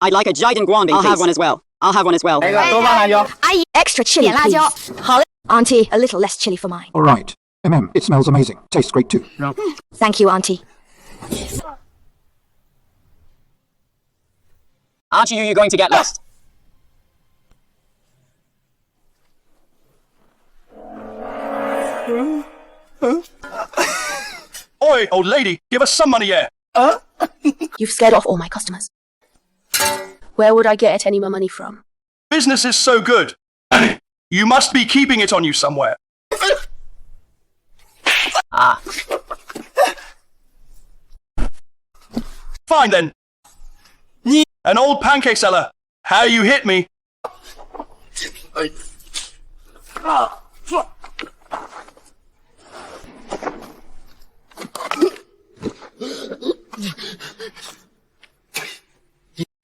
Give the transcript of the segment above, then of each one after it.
I'd like a Jiden Guambi, I'll have one as well. I'll have one as well. 来个多放辣椒。 I extra chili, 点辣椒。 please. 好了 Auntie, a little less chili for mine. All right. It smells amazing. Tastes great too. Thank you, Auntie. Aren't you going to get lost? Oi, old lady, give us some money here. You've scared off all my customers. Where would I get any more money from? Business is so good. You must be keeping it on you somewhere. Fine then. An old pancake seller. How you hit me?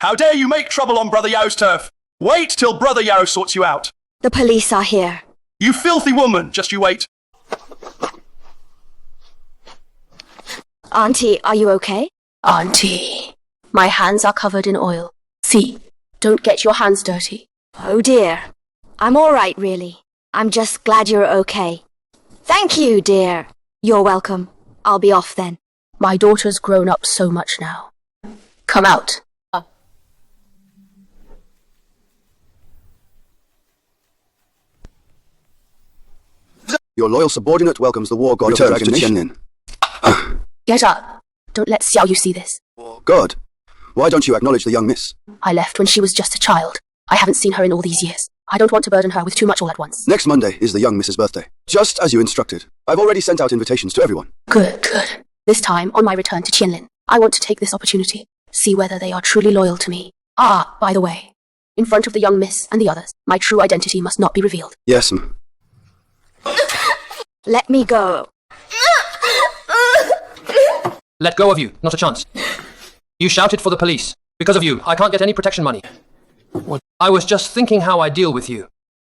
How dare you make trouble on Brother Yao's turf? Wait till Brother Yao sorts you out. The police are here. You filthy woman, just you wait. Auntie, are you okay? Auntie, my hands are covered in oil. See, don't get your hands dirty. Oh dear. I'm all right, really. I'm just glad you're okay. Thank you, dear. You're welcome. I'll be off then. My daughter's grown up so much now. Come out. Your loyal subordinate welcomes the war god of the dragon Qianlin. Get up. Don't let Xiao Yu see this. War god? Why don't you acknowledge the young miss? I left when she was just a child. I haven't seen her in all these years. I don't want to burden her with too much all at once. Next Monday is the young miss's birthday. Just as you instructed. I've already sent out invitations to everyone. Good, good. This time, on my return to Qianlin, I want to take this opportunity, see whether they are truly loyal to me. Ah, by the way, in front of the young miss and the others, my true identity must not be revealed. Yes, Let me go. Let go of you, not a chance. You shouted for the police. Because of you, I can't get any protection money. What? I was just thinking how I deal with you.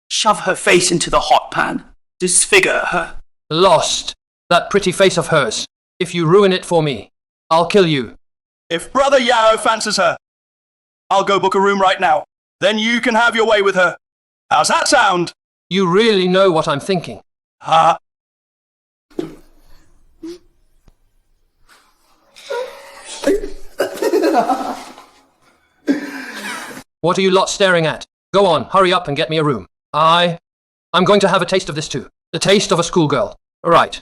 Shove her face into the hot pan. Disfigure her. Lost. That pretty face of hers. If you ruin it for me, I'll kill you. If Brother Yao fancies her, I'll go book a room right now. Then you can have your way with her. How's that sound? You really know what I'm thinking. Huh? What are you lot staring at? Go on, hurry up and get me a room. I'm going to have a taste of this too. The taste of a schoolgirl. Right.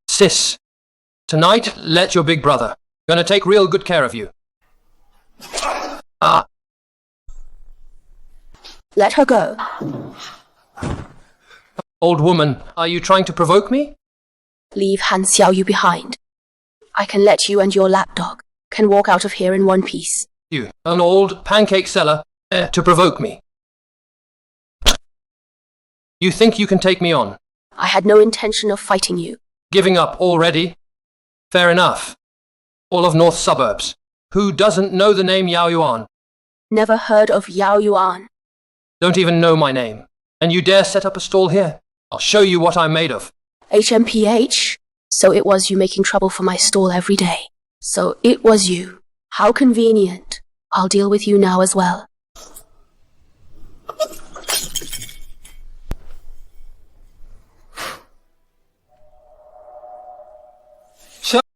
Sis, tonight, let your big brother. Gonna take real good care of you. Let her go. Old woman, are you trying to provoke me? Leave Han Xiao Yu behind. I can let you and your lapdog can walk out of here in one piece. You, an old pancake seller, to provoke me. You think you can take me on? I had no intention of fighting you. Giving up already? Fair enough. All of North Suburbs. Who doesn't know the name Yao Yuan? Never heard of Yao Yuan. Don't even know my name. And you dare set up a stall here? I'll show you what I'm made of. HMPH? So it was you making trouble for my stall every day. So it was you. How convenient. I'll deal with you now as well.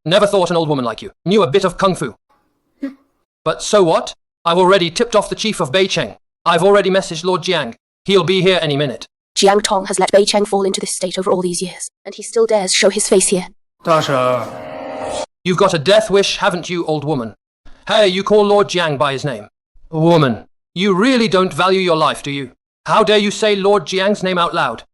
Never thought an old woman like you knew a bit of kung fu. But so what? I've already tipped off the chief of Beicheng. I've already messaged Lord Jiang. He'll be here any minute. Jiang Tong has let Beicheng fall into this state over all these years, and he still dares show his face here. 大婶， You've got a death wish, haven't you, old woman? Hey, you call Lord Jiang by his name. Woman, you really don't value your life, do you? How dare you say Lord Jiang's name out loud?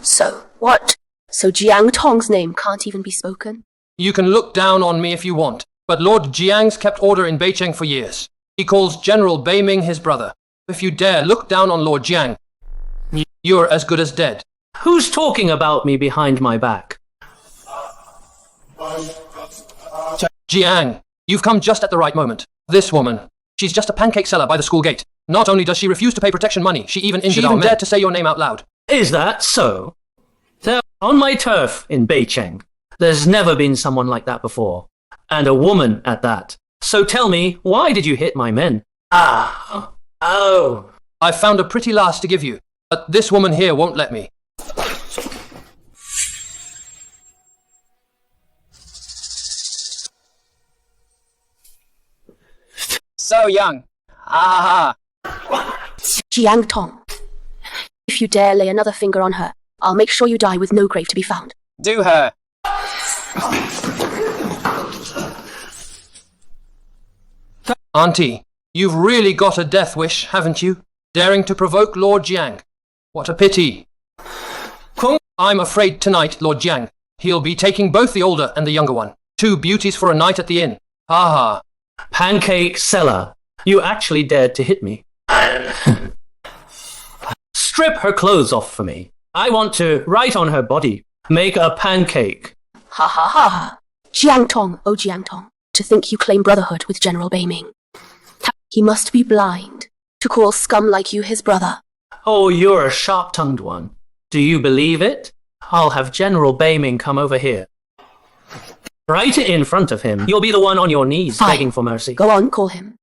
So, what? So Jiang Tong's name can't even be spoken? You can look down on me if you want, but Lord Jiang's kept order in Beicheng for years. He calls General Beiming his brother. If you dare look down on Lord Jiang, you're as good as dead. Who's talking about me behind my back? Jiang, you've come just at the right moment. This woman, she's just a pancake seller by the school gate. Not only does she refuse to pay protection money, she even injured our men. Dared to say your name out loud. Is that so? They're on my turf in Beicheng. There's never been someone like that before. And a woman at that. So tell me, why did you hit my men? Ah. Oh. I've found a pretty lass to give you, but this woman here won't let me. So young. Ah. Jiang Tong. If you dare lay another finger on her, I'll make sure you die with no grave to be found. Do her. Auntie, you've really got a death wish, haven't you? Daring to provoke Lord Jiang. What a pity. I'm afraid tonight, Lord Jiang, he'll be taking both the older and the younger one. 2 beauties for a night at the inn. Ha ha. Pancake seller, you actually dared to hit me. Strip her clothes off for me. I want to write on her body. Make a pancake. Ha ha ha ha. Jiang Tong, oh Jiang Tong, to think you claim brotherhood with General Beiming. He must be blind to call scum like you his brother. Oh, you're a sharp-tongued one. Do you believe it? I'll have General Beiming come over here. Write it in front of him. You'll be the one on your knees Fine. begging for mercy. Go on, call him.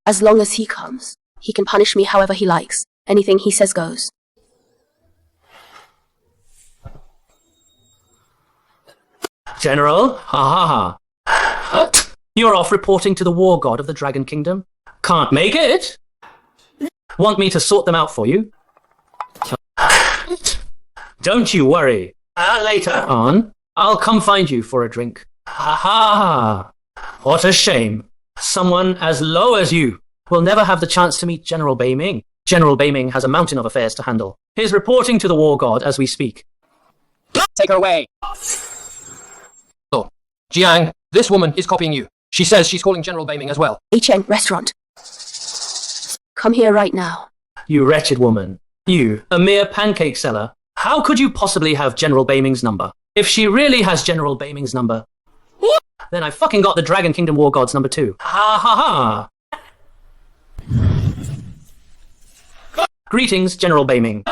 As long as he comes, he can punish me however he likes. Anything he says goes. General, ha ha ha. You're off reporting to the war god of the Dragon Kingdom. Can't make it? Want me to sort them out for you? Don't you worry. Later on, I'll come find you for a drink. Ha ha! What a shame. Someone as low as you will never have the chance to meet General Beiming. General Beiming has a mountain of affairs to handle. He's reporting to the war god as we speak. Take her away. So, Jiang, this woman is copying you. She says she's calling General Beiming as well. Cheng Restaurant. Come here right now. You wretched woman. You, a mere pancake seller. How could you possibly have General Beiming's number? If she really has General Beiming's number, then I fucking got the Dragon Kingdom War God's number too. Ha ha ha! Greetings, General Beiming.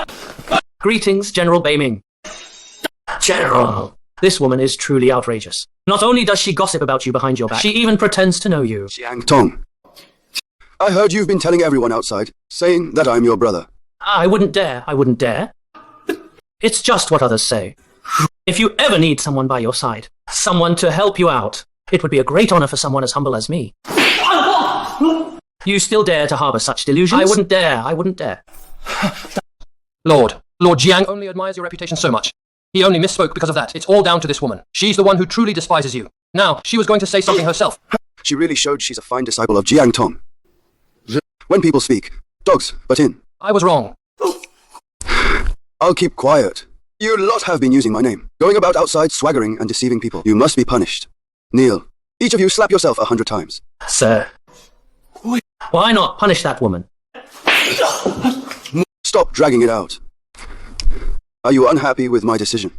Greetings, General Beiming. General. This woman is truly outrageous. Not only does she gossip about you behind your back, she even pretends to know you. Jiang Tong. I heard you've been telling everyone outside, saying that I'm your brother. I wouldn't dare. I wouldn't dare. It's just what others say. If you ever need someone by your side, someone to help you out, it would be a great honor for someone as humble as me. You still dare to harbor such delusions? I wouldn't dare. I wouldn't dare. Lord Jiang only admires your reputation so much. He only misspoke because of that. It's all down to this woman. She's the one who truly despises you. Now, she was going to say something herself. She really showed she's a fine disciple of Jiang Tong. When people speak, dogs butt in. I was wrong. I'll keep quiet. You lot have been using my name, going about outside swaggering and deceiving people. You must be punished. Kneel. Each of you slap yourself 100 times. Sir. Why not punish that woman? Stop dragging it out. Are you unhappy with my decision?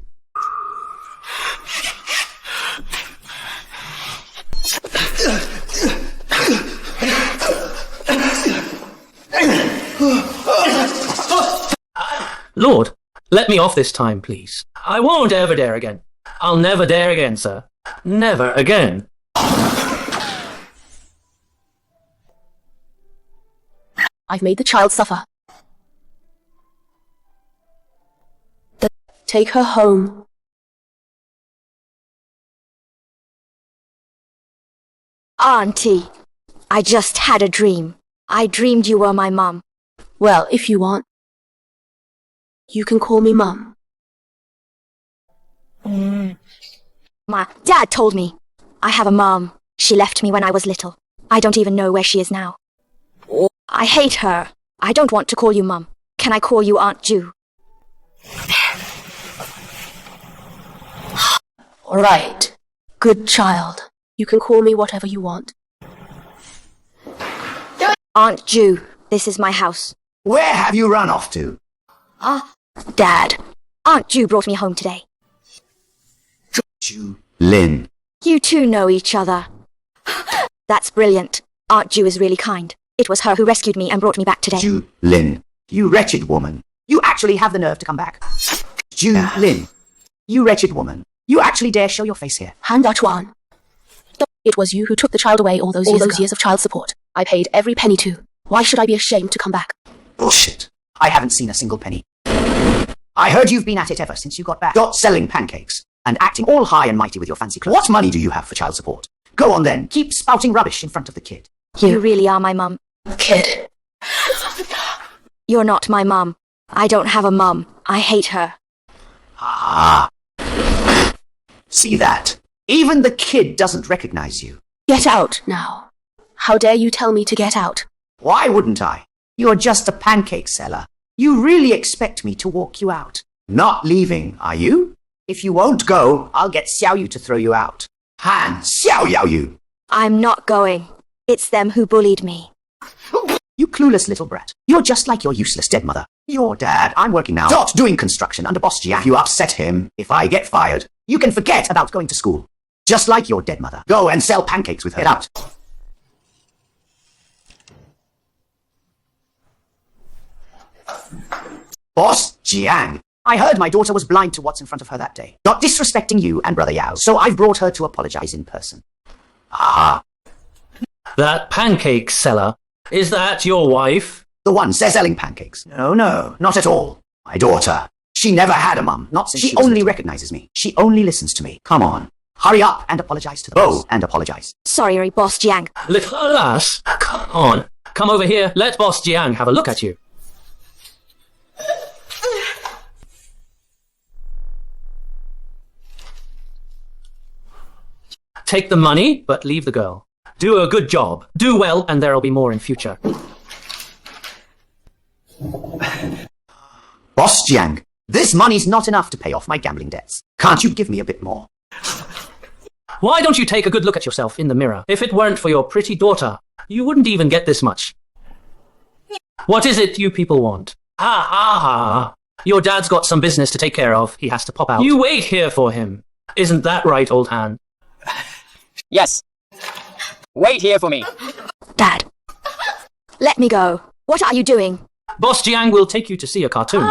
Lord, let me off this time, please. I won't ever dare again. I'll never dare again, sir. Never again. I've made the child suffer. Take her home. Auntie, I just had a dream. I dreamed you were my mum. Well, if you want, you can call me Mum. My dad told me. I have a mum. She left me when I was little. I don't even know where she is now. I hate her. I don't want to call you Mum. Can I call you Aunt Ju? All right. Good child. You can call me whatever you want. Aunt Ju, this is my house. Where have you run off to? Dad, Aunt Ju brought me home today. Ju Lin. You two know each other. That's brilliant. Aunt Ju is really kind. It was her who rescued me and brought me back today. Ju Lin. You wretched woman. You actually have the nerve to come back. Ju Lin. You wretched woman. You actually dare show your face here. Han Da Chuan. It was you who took the child away all those years of child support. I paid every penny too. Why should I be ashamed to come back? Bullshit. I haven't seen a single penny. I heard you've been at it ever since you got back. Got selling pancakes and acting all high and mighty with your fancy clothes. What money do you have for child support? Go on then, keep spouting rubbish in front of the kid. You really are my mum. Kid. You're not my mum. I don't have a mum. I hate her. Ah. See that? Even the kid doesn't recognize you. Get out now. How dare you tell me to get out? Why wouldn't I? You're just a pancake seller. You really expect me to walk you out? Not leaving, are you? If you won't go, I'll get Xiao Yu to throw you out. Han, Xiao Yao Yu! I'm not going. It's them who bullied me. You clueless little brat. You're just like your useless dead mother. Your dad, I'm working now. Start doing construction under Boss Jiang. If you upset him, if I get fired, you can forget about going to school. Just like your dead mother. Go and sell pancakes with her. Get out. Boss Jiang, I heard my daughter was blind to what's in front of her that day. Not disrespecting you and Brother Yao, so I've brought her to apologize in person. Ah. That pancake seller, is that your wife? The one selling pancakes. No, not at all. My daughter. She never had a mum, not since she only recognizes me. She only listens to me. Come on. Hurry up and apologize to the boss. And apologize. Sorry, Boss Jiang. Little lass, come on. Come over here. Let Boss Jiang have a look at you. Take the money, but leave the girl. Do a good job. Do well, and there'll be more in future. Boss Jiang, this money's not enough to pay off my gambling debts. Can't you give me a bit more? Why don't you take a good look at yourself in the mirror? If it weren't for your pretty daughter, you wouldn't even get this much. What is it you people want? Your dad's got some business to take care of. He has to pop out. You wait here for him. Isn't that right, old Han? Yes. Wait here for me. Dad. Let me go. What are you doing? Boss Jiang will take you to see a cartoon.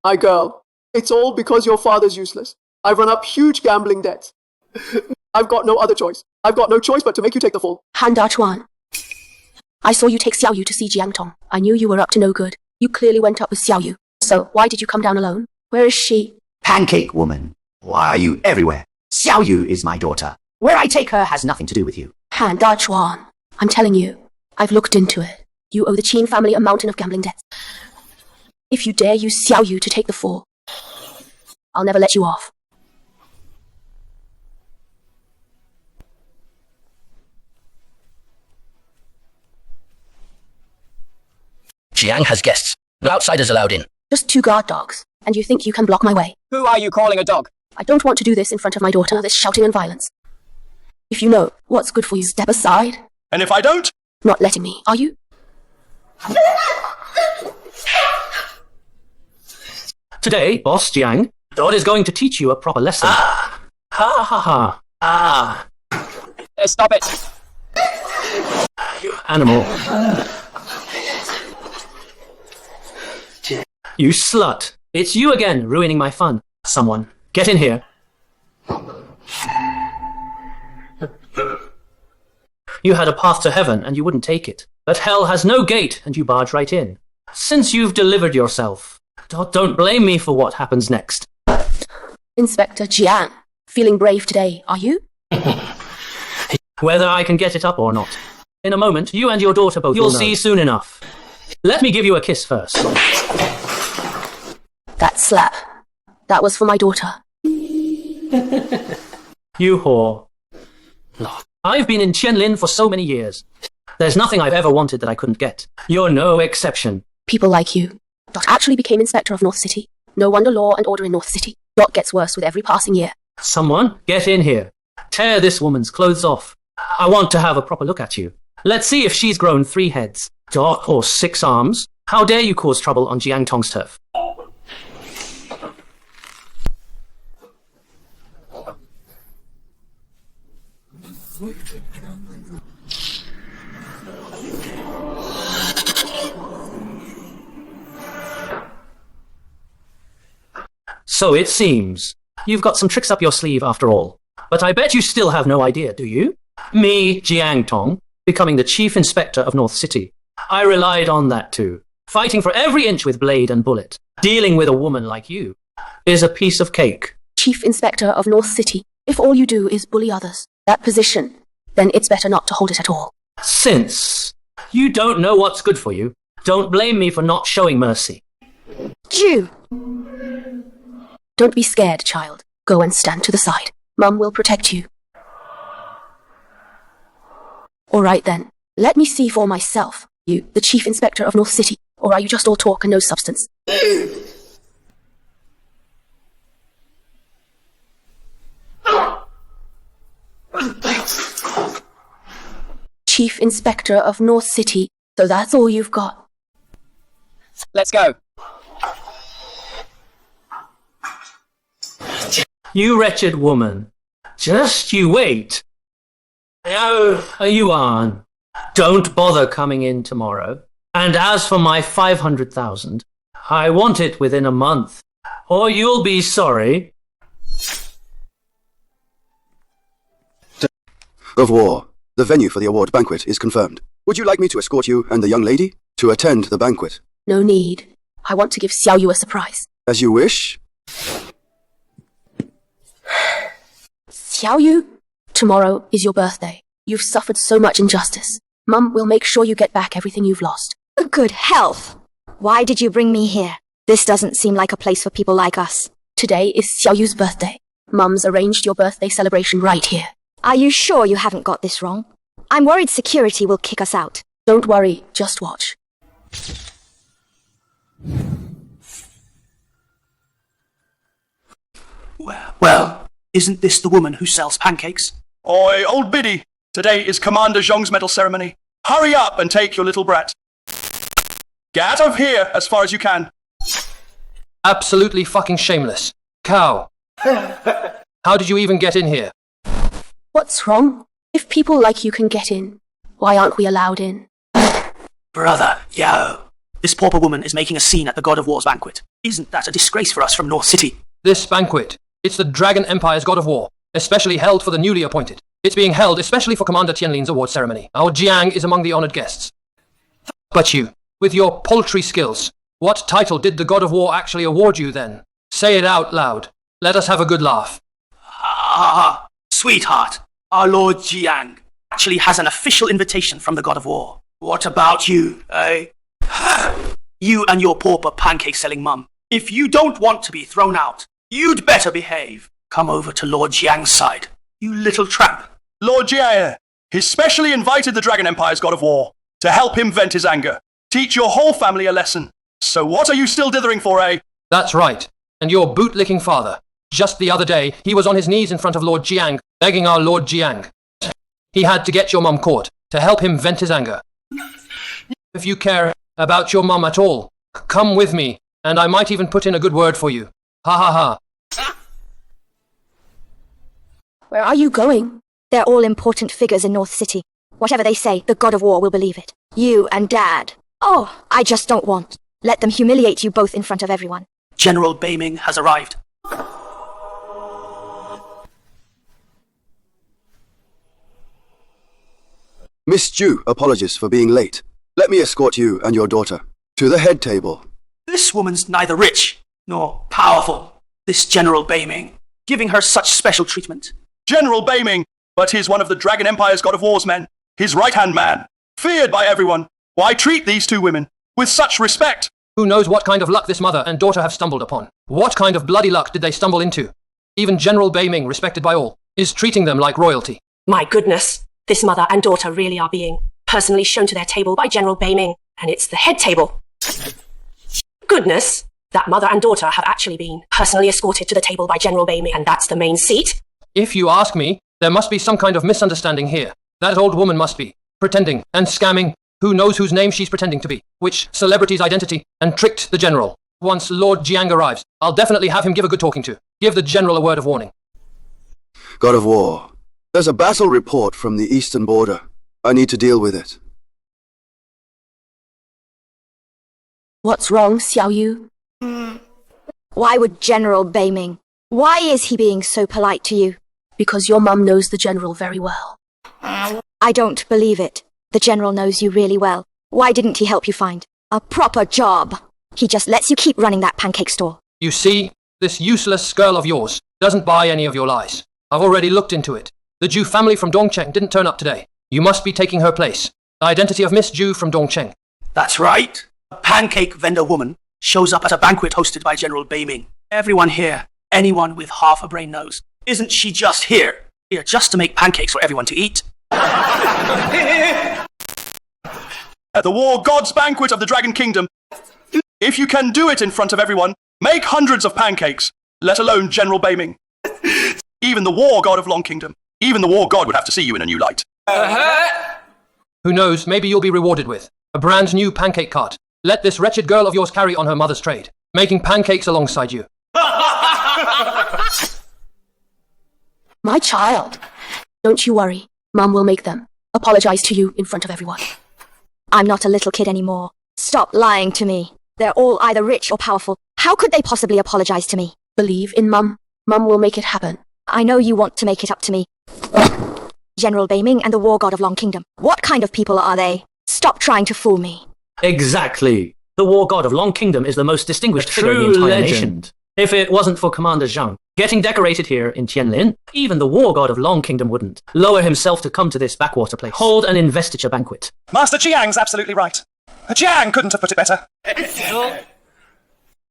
My girl, it's all because your father's useless. I've run up huge gambling debts. I've got no other choice. I've got no choice but to make you take the fall. Han Dachuan. I saw you take Xiao Yu to see Jiang Tong. I knew you were up to no good. You clearly went up with Xiao Yu. So, why did you come down alone? Where is she? Pancake woman. Why are you everywhere? Xiao Yu is my daughter. Where I take her has nothing to do with you. Han Dachuan. I'm telling you, I've looked into it. You owe the Qin family a mountain of gambling debts. If you dare use Xiao Yu to take the fall, I'll never let you off. Jiang has guests. No outsiders allowed in. Just 2 guard dogs, and you think you can block my way? Who are you calling a dog? I don't want to do this in front of my daughter, all this shouting and violence. If you know what's good for you, step aside. And if I don't? Not letting me, are you? Today, Boss Jiang, God is going to teach you a proper lesson. Stop it. You animal. You slut. It's you again, ruining my fun. Someone, get in here. You had a path to heaven, and you wouldn't take it. But hell has no gate, and you barge right in. Since you've delivered yourself, don't blame me for what happens next. Inspector Jiang, feeling brave today, are you? Whether I can get it up or not. In a moment, you and your daughter both will know. You'll see soon enough. Let me give you a kiss first. That slap. That was for my daughter. You whore. Look, I've been in Qianlin for so many years. There's nothing I've ever wanted that I couldn't get. You're no exception. People like you. Dot actually became inspector of North City. No wonder law and order in North City. Dot gets worse with every passing year. Someone, get in here. Tear this woman's clothes off. I want to have a proper look at you. Let's see if she's grown 3 heads. Dot or 6 arms. How dare you cause trouble on Jiang Tong's turf? So it seems. You've got some tricks up your sleeve after all. But I bet you still have no idea, do you? Me, Jiang Tong, becoming the Chief Inspector of North City. I relied on that too. Fighting for every inch with blade and bullet. Dealing with a woman like you is a piece of cake. Chief Inspector of North City. If all you do is bully others, that position, then it's better not to hold it at all. Since you don't know what's good for you, don't blame me for not showing mercy. Jew! Don't be scared, child. Go and stand to the side. Mum will protect you. All right then. Let me see for myself. You, the Chief Inspector of North City. Or are you just all talk and no substance? Chief Inspector of North City. So that's all you've got. Let's go. You wretched woman. Just you wait. Oh, Yuan, don't bother coming in tomorrow. And as for my 500,000, I want it within a month, or you'll be sorry. Of War. The venue for the award banquet is confirmed. Would you like me to escort you and the young lady to attend the banquet? No need. I want to give Xiao Yu a surprise. As you wish. Xiao Yu, tomorrow is your birthday. You've suffered so much injustice. Mum will make sure you get back everything you've lost. Good health! Why did you bring me here? This doesn't seem like a place for people like us. Today is Xiao Yu's birthday. Mum's arranged your birthday celebration right here. Are you sure you haven't got this wrong? I'm worried security will kick us out. Don't worry, just watch. Well, isn't this the woman who sells pancakes? Oi, old biddy. Today is Commander Zhong's medal ceremony. Hurry up and take your little brat. Get out of here as far as you can. Absolutely fucking shameless. Cow. How did you even get in here? What's wrong? If people like you can get in, why aren't we allowed in? Brother, Yao. This pauper woman is making a scene at the God of War's banquet. Isn't that a disgrace for us from North City? This banquet. It's the Dragon Empire's God of War, especially held for the newly appointed. It's being held especially for Commander Tianlin's award ceremony. Our Jiang is among the honored guests. But you, with your paltry skills, what title did the God of War actually award you then? Say it out loud. Let us have a good laugh. Ah, sweetheart, our Lord Jiang actually has an official invitation from the God of War. What about you, eh? You and your pauper pancake-selling mum. If you don't want to be thrown out, you'd better behave. Come over to Lord Jiang's side, you little tramp. Lord Jiang, he's specially invited the Dragon Empire's God of War to help him vent his anger. Teach your whole family a lesson. So what are you still dithering for, eh? That's right. And your boot-licking father. Just the other day, he was on his knees in front of Lord Jiang, begging our Lord Jiang. He had to get your mum caught to help him vent his anger. If you care about your mum at all, come with me, and I might even put in a good word for you. Ha ha ha. Where are you going? They're all important figures in North City. Whatever they say, the God of War will believe it. You and Dad. Oh, I just don't want. Let them humiliate you both in front of everyone. General Beiming has arrived. Miss Ju apologies for being late. Let me escort you and your daughter to the head table. This woman's neither rich nor powerful. This General Beiming, giving her such special treatment. General Beiming, but he's one of the Dragon Empire's God of War's men. His right-hand man. Feared by everyone. Why treat these two women with such respect? Who knows what kind of luck this mother and daughter have stumbled upon? What kind of bloody luck did they stumble into? Even General Beiming, respected by all, is treating them like royalty. My goodness, this mother and daughter really are being personally shown to their table by General Beiming, and it's the head table. Goodness, that mother and daughter have actually been personally escorted to the table by General Beiming, and that's the main seat. If you ask me, there must be some kind of misunderstanding here. That old woman must be pretending and scamming. Who knows whose name she's pretending to be, which celebrity's identity, and tricked the general. Once Lord Jiang arrives, I'll definitely have him give a good talking to. Give the general a word of warning. God of War. There's a battle report from the eastern border. I need to deal with it. What's wrong, Xiao Yu? Why would General Beiming? Why is he being so polite to you? Because your mum knows the general very well. I don't believe it. The general knows you really well. Why didn't he help you find a proper job? He just lets you keep running that pancake store. You see, this useless girl of yours doesn't buy any of your lies. I've already looked into it. The Zhu family from Dongcheng didn't turn up today. You must be taking her place. The identity of Miss Zhu from Dongcheng. That's right. A pancake vendor woman shows up at a banquet hosted by General Beiming. Everyone here, anyone with half a brain knows. Isn't she just here? Here just to make pancakes for everyone to eat? At the War Gods Banquet of the Dragon Kingdom, if you can do it in front of everyone, make hundreds of pancakes, let alone General Beiming. Even the War God of Long Kingdom, even the War God would have to see you in a new light. Who knows, maybe you'll be rewarded with a brand new pancake cart. Let this wretched girl of yours carry on her mother's trade, making pancakes alongside you. My child. Don't you worry. Mum will make them. Apologize to you in front of everyone. I'm not a little kid anymore. Stop lying to me. They're all either rich or powerful. How could they possibly apologize to me? Believe in Mum. Mum will make it happen. I know you want to make it up to me. General Beiming and the War God of Long Kingdom. What kind of people are they? Stop trying to fool me. Exactly. The War God of Long Kingdom is the most distinguished figure in the entire nation. If it wasn't for Commander Zhang getting decorated here in Tianlin, even the War God of Long Kingdom wouldn't lower himself to come to this backwater place, hold an investiture banquet. Master Jiang's absolutely right. Jiang couldn't have put it better.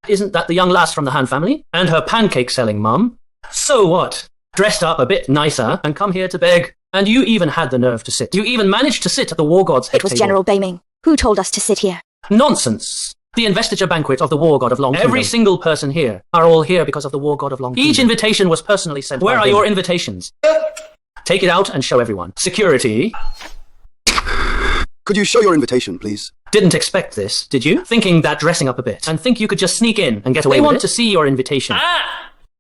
Isn't that the young lass from the Han family? And her pancake-selling mum? So what? Dressed up a bit nicer and come here to beg. And you even had the nerve to sit. You even managed to sit at the War God's head It was table. General Beiming who told us to sit here. Nonsense. The investiture banquet of the War God of Long Kingdom. Every single person here are all here because of the War God of Long Kingdom. Each invitation was personally sent. Where are your invitations? Take it out and show everyone. Security. Could you show your invitation, please? Didn't expect this, did you? Thinking that dressing up a bit and think you could just sneak in and get away with it? They want to see your invitation.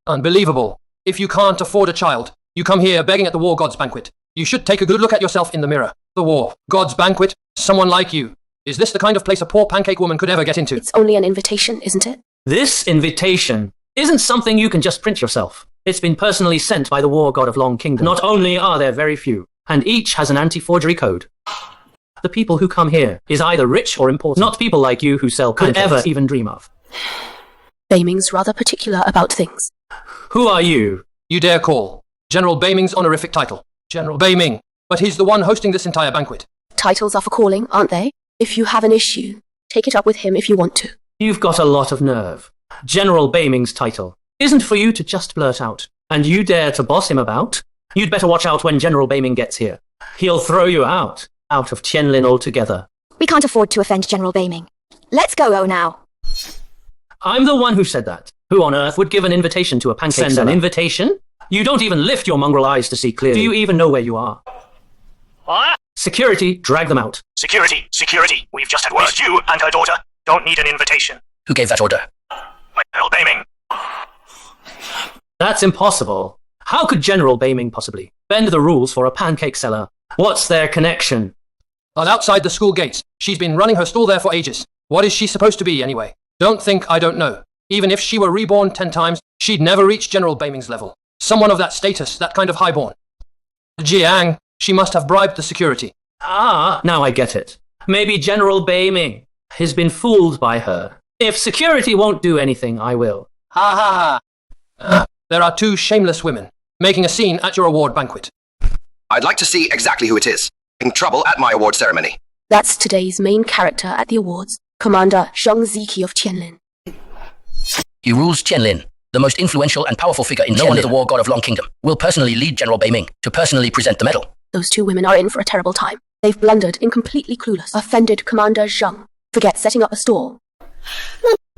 Unbelievable. If you can't afford a child, you come here begging at the War God's banquet. You should take a good look at yourself in the mirror. The War God's banquet? Someone like you. Is this the kind of place a poor pancake woman could ever get into? It's only an invitation, isn't it? This invitation isn't something you can just print yourself. It's been personally sent by the War God of Long Kingdom. Not only are there very few, and each has an anti-forgery code. The people who come here is either rich or important. Not people like you who sell pancakes. Could ever even dream of. Beiming's rather particular about things. Who are you? You dare call General Beiming's honorific title. General Beiming. But he's the one hosting this entire banquet. Titles are for calling, aren't they? If you have an issue, take it up with him if you want to. You've got a lot of nerve. General Beiming's title isn't for you to just blurt out. And you dare to boss him about? You'd better watch out when General Beiming gets here. He'll throw you out of Tianlin altogether. We can't afford to offend General Beiming. Let's go now. I'm the one who said that. Who on earth would give an invitation to a pancake seller? Send an invitation? You don't even lift your mongrel eyes to see clearly. Do you even know where you are? What? Security, drag them out. Security, security. We've just had word. Miss Zhu and her daughter don't need an invitation. Who gave that order? General Beiming. That's impossible. How could General Beiming possibly bend the rules for a pancake seller? What's their connection? Well, outside the school gates. She's been running her stall there for ages. What is she supposed to be, anyway? Don't think I don't know. Even if she were reborn 10 times, she'd never reach General Beiming's level. Someone of that status, that kind of highborn. Jiang, she must have bribed the security. Ah, now I get it. Maybe General Beiming has been fooled by her. If security won't do anything, I will. Ha ha ha. There are two shameless women making a scene at your award banquet. I'd like to see exactly who it is. In trouble at my award ceremony. That's today's main character at the awards, Commander Zhang Ziki of Tianlin. He rules Tianlin, the most influential and powerful figure in Tianlin. The War God of Long Kingdom will personally lead General Beiming to personally present the medal. Those two women are in for a terrible time. They've blundered in completely clueless, offended Commander Zhang. Forget setting up a stall.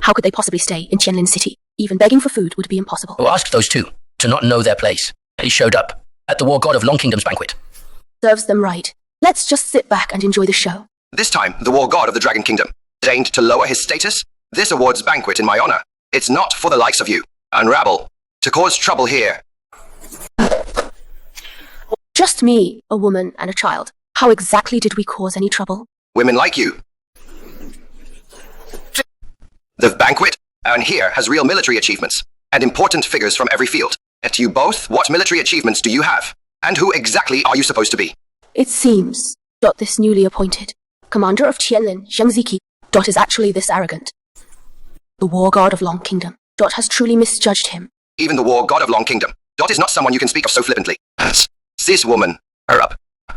How could they possibly stay in Tianlin City? Even begging for food would be impossible. Who asked those two to not know their place? He showed up at the War God of Long Kingdom's banquet. Serves them right. Let's just sit back and enjoy the show. This time, the War God of the Dragon Kingdom deigned to lower his status. This award's banquet in my honor. It's not for the likes of you, unravel, to cause trouble here. Just me, a woman and a child. How exactly did we cause any trouble? Women like you. The banquet and here has real military achievements, and important figures from every field. At you both, what military achievements do you have? And who exactly are you supposed to be? It seems, this newly appointed commander of Tianlin, Zhang Ziki, is actually this arrogant. The war god of Long Kingdom, has truly misjudged him. Even the war god of Long Kingdom, is not someone you can speak of so flippantly. This woman, her up,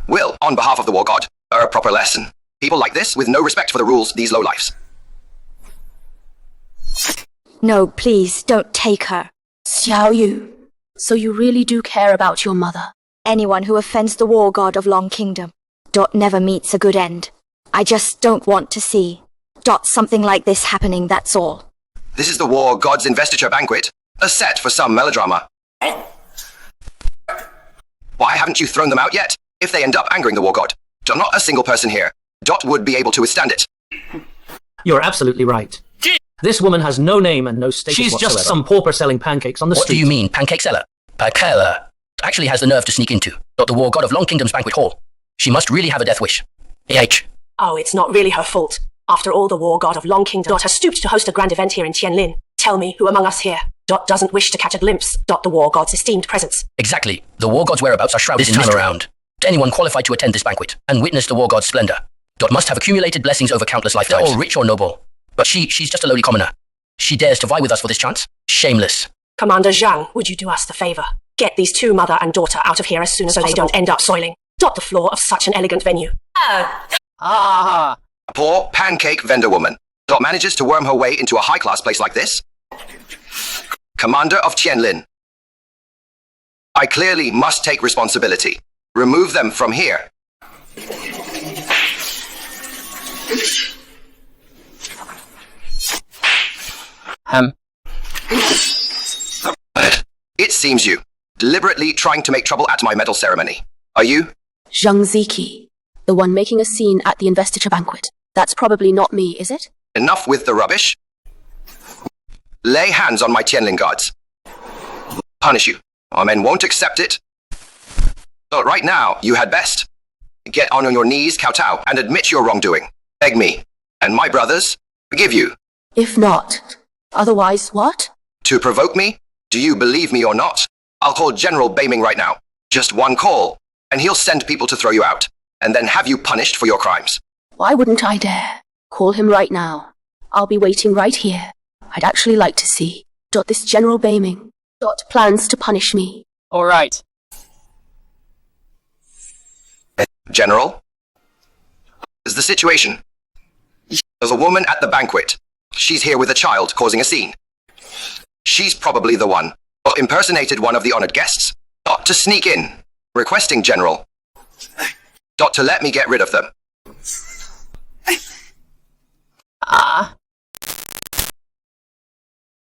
will, on behalf of the war god, a proper lesson. People like this, with no respect for the rules, these lowlifes. No, please, don't take her. Xiao Yu, so you really do care about your mother? Anyone who offends the war god of Long Kingdom, never meets a good end. I just don't want to see, something like this happening, that's all. This is the war god's investiture banquet, a set for some melodrama. Why haven't you thrown them out yet? If they end up angering the war god, not a single person here, would be able to withstand it. You're absolutely right. This woman has no name and no status She's whatsoever. just some pauper selling pancakes on the What street. do you mean, pancake seller? Pakela actually has the nerve to sneak into the war god of Long Kingdom's banquet hall. She must really have a death wish. AH. Oh, it's not really her fault. After all, the war god of Long Kingdom has stooped to host a grand event here in Tianlin. Tell me, who among us here doesn't wish to catch a glimpse the war god's esteemed presence? Exactly. The war god's whereabouts are shrouded This in time mystery. around. Anyone qualified to attend this banquet and witness the war god's splendor must have accumulated blessings over countless lifetimes. They're all rich or noble. But she's just a lowly commoner. She dares to vie with us for this chance? Shameless. Commander Zhang, would you do us the favor? Get these two, mother and daughter, out of here as soon as possible. They don't end up soiling the floor of such an elegant venue. Ah! A poor pancake vendor woman manages to worm her way into a high-class place like this? Commander of Tianlin. I clearly must take responsibility. Remove them from here. It seems you deliberately trying to make trouble at my medal ceremony. Are you? Zhang Ziki, the one making a scene at the investiture banquet. That's probably not me, is it? Enough with the rubbish. Lay hands on my Tianlin guards. Punish you. Our men won't accept it. But right now, you had best. Get on your knees, kowtow, and admit your wrongdoing. Beg me, and my brothers, forgive you. If not, otherwise what? To provoke me? Do you believe me or not? I'll call General Beiming right now. Just one call, and he'll send people to throw you out, and then have you punished for your crimes. Why wouldn't I dare? Call him right now. I'll be waiting right here. I'd actually like to see this General Beiming plans to punish me. All right. General? Is the situation? There's a woman at the banquet. She's here with a child causing a scene. She's probably the one who impersonated one of the honored guests to sneak in, requesting General to let me get rid of them.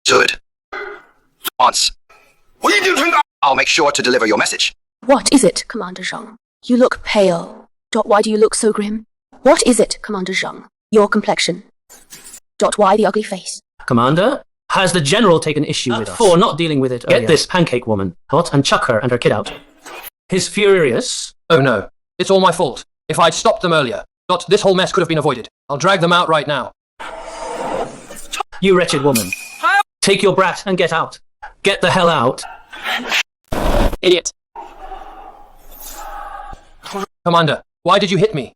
Good. Once. I'll make sure to deliver your message. What is it, Commander Zhang? You look pale. Why do you look so grim? What is it, Commander Zhang? Your complexion. Why the ugly face? Commander, has the general taken issue with us for not dealing with it earlier? Get this pancake woman, and chuck her and her kid out. He's furious. Oh no, it's all my fault. If I'd stopped them earlier, this whole mess could have been avoided. I'll drag them out right now. You wretched woman. Take your brat and get out. Get the hell out. Idiot. Commander, why did you hit me?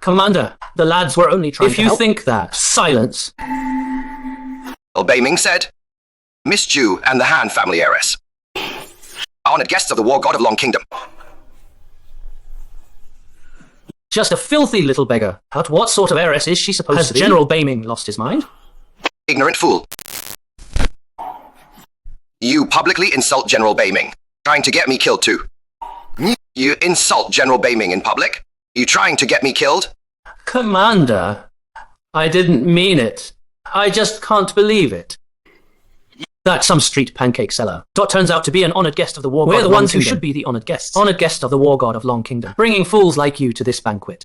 Commander, the lads were only trying to help. If you think that, silence. Beiming said, Miss Ju and the Han family heiress. Honored guests of the war god of Long Kingdom. Just a filthy little beggar. But what sort of heiress is she supposed to be? Has General Beiming lost his mind? Ignorant fool. You publicly insult General Beiming, trying to get me killed too. You insult General Beiming in public? You trying to get me killed? Commander, I didn't mean it. I just can't believe it. That's some street pancake seller. Turns out to be an honored guest of the war god of Long Kingdom. We're the ones who should be the honored guests. Honored guest of the war god of Long Kingdom. Bringing fools like you to this banquet.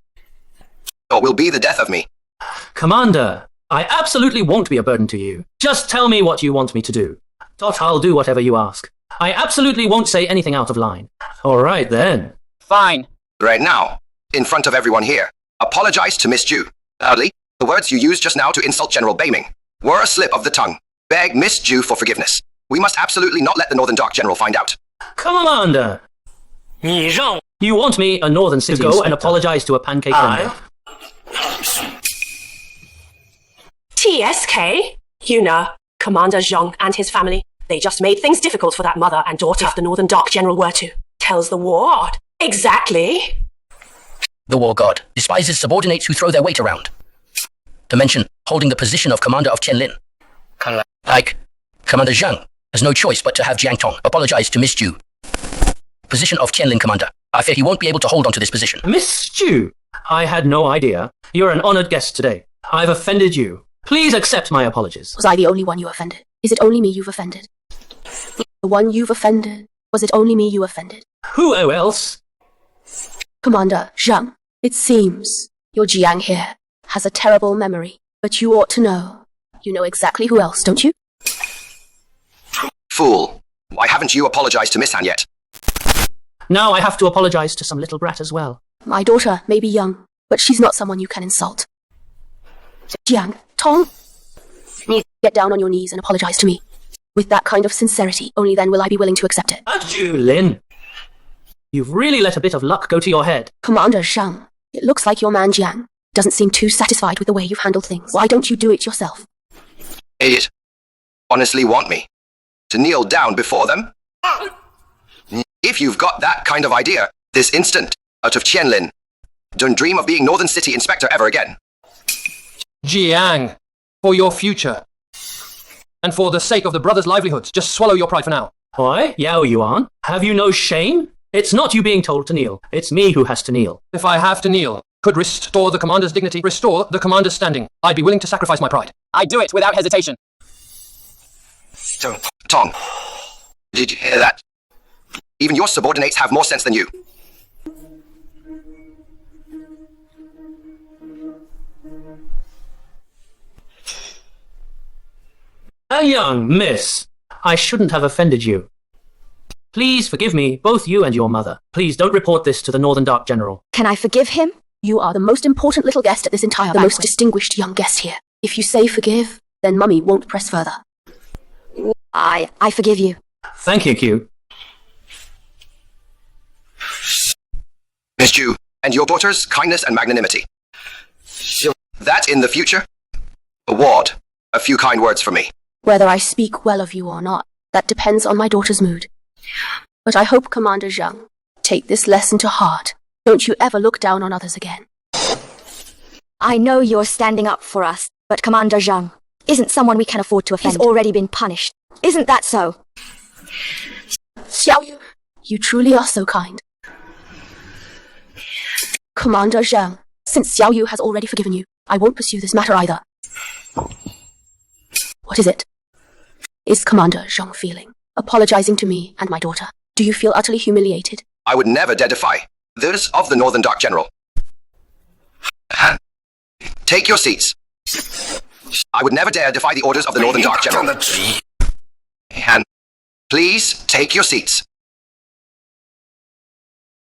Or will be the death of me. Commander, I absolutely won't be a burden to you. Just tell me what you want me to do. I'll do whatever you ask. I absolutely won't say anything out of line. All right, then. Fine. Right now, in front of everyone here, apologize to Miss Ju. Loudly, the words you used just now to insult General Beiming were a slip of the tongue. beg Miss Ju for forgiveness. We must absolutely not let the Northern Dark General find out. Commander! You want me, a Northern City, to go and apologize to a pancake vendor? TSK? You know, Commander Zhang and his family. They just made things difficult for that mother and daughter if the Northern Dark General were to. Tells the war god. Exactly. The war god despises subordinates who throw their weight around. To mention holding the position of commander of Qianlin. Like, Commander Zhang has no choice but to have Jiang Tong apologize to Miss Ju. Position of Qianlin commander. I fear he won't be able to hold on to this position. Miss Ju, I had no idea. You're an honored guest today. I've offended you. Please accept my apologies. Was I the only one you offended? Is it only me you've offended? The one you've offended? Was it only me you offended? Who else? Commander Zhang, it seems your Jiang here has a terrible memory, but you ought to know. You know exactly who else, don't you? Fool. Why haven't you apologized to Miss Han yet? Now I have to apologize to some little brat as well. My daughter may be young, but she's not someone you can insult. Jiang Tong, get down on your knees and apologize to me. With that kind of sincerity, only then will I be willing to accept it. Ju Lin, you've really let a bit of luck go to your head. Commander Zhang, it looks like your man Jiang doesn't seem too satisfied with the way you've handled things. Why don't you do it yourself? Idiot. Honestly want me to kneel down before them? If you've got that kind of idea, this instant, out of Qianlin, don't dream of being Northern City Inspector ever again. Jiang, for your future. And for the sake of the brothers' livelihoods, just swallow your pride for now. Why, Yao Yuan, have you no shame? It's not you being told to kneel. It's me who has to kneel. If I have to kneel, could restore the commander's dignity, restore the commander's standing, I'd be willing to sacrifice my pride. I do it without hesitation. So, Tong, did you hear that? Even your subordinates have more sense than you. A young miss. I shouldn't have offended you. Please forgive me, both you and your mother. Please don't report this to the Northern Dark General. Can I forgive him? You are the most important little guest at this entire banquet. The most distinguished young guest here. If you say forgive, then Mummy won't press further. I forgive you. Thank you, Q. Miss Ju, and your daughter's kindness and magnanimity. That in the future? Award. A few kind words from me. Whether I speak well of you or not, that depends on my daughter's mood. But I hope, Commander Zhang, take this lesson to heart. Don't you ever look down on others again. I know you're standing up for us, but Commander Zhang isn't someone we can afford to offend. He's already been punished. Isn't that so? Xiao Yu, you truly are so kind. Commander Zhang, since Xiao Yu has already forgiven you, I won't pursue this matter either. What is it? Is Commander Zhang feeling? Apologizing to me and my daughter. Do you feel utterly humiliated? I would never dare defy those of the Northern Dark General. Take your seats. I would never dare defy the orders of the Northern Dark General. And please take your seats.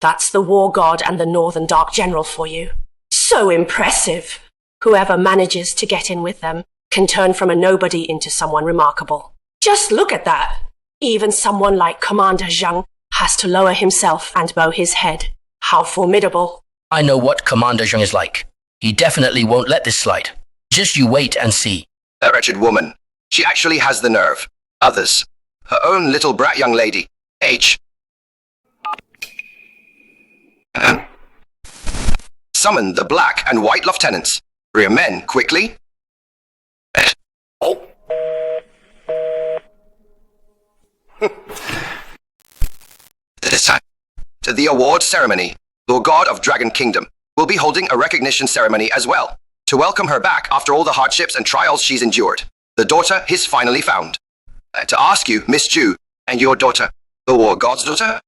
That's the war god and the Northern Dark General for you. So impressive. Whoever manages to get in with them can turn from a nobody into someone remarkable. Just look at that. Even someone like Commander Zhang has to lower himself and bow his head. How formidable. I know what Commander Zhang is like. He definitely won't let this slide. Just you wait and see. That wretched woman. She actually has the nerve. Others. Her own little brat young lady. H. Summon the black and white lieutenants. Rear men, quickly. Oh. This time, to the award ceremony, Lord God of Dragon Kingdom will be holding a recognition ceremony as well, to welcome her back after all the hardships and trials she's endured. The daughter is finally found. To ask you, Miss Ju, and your daughter, the war god's daughter?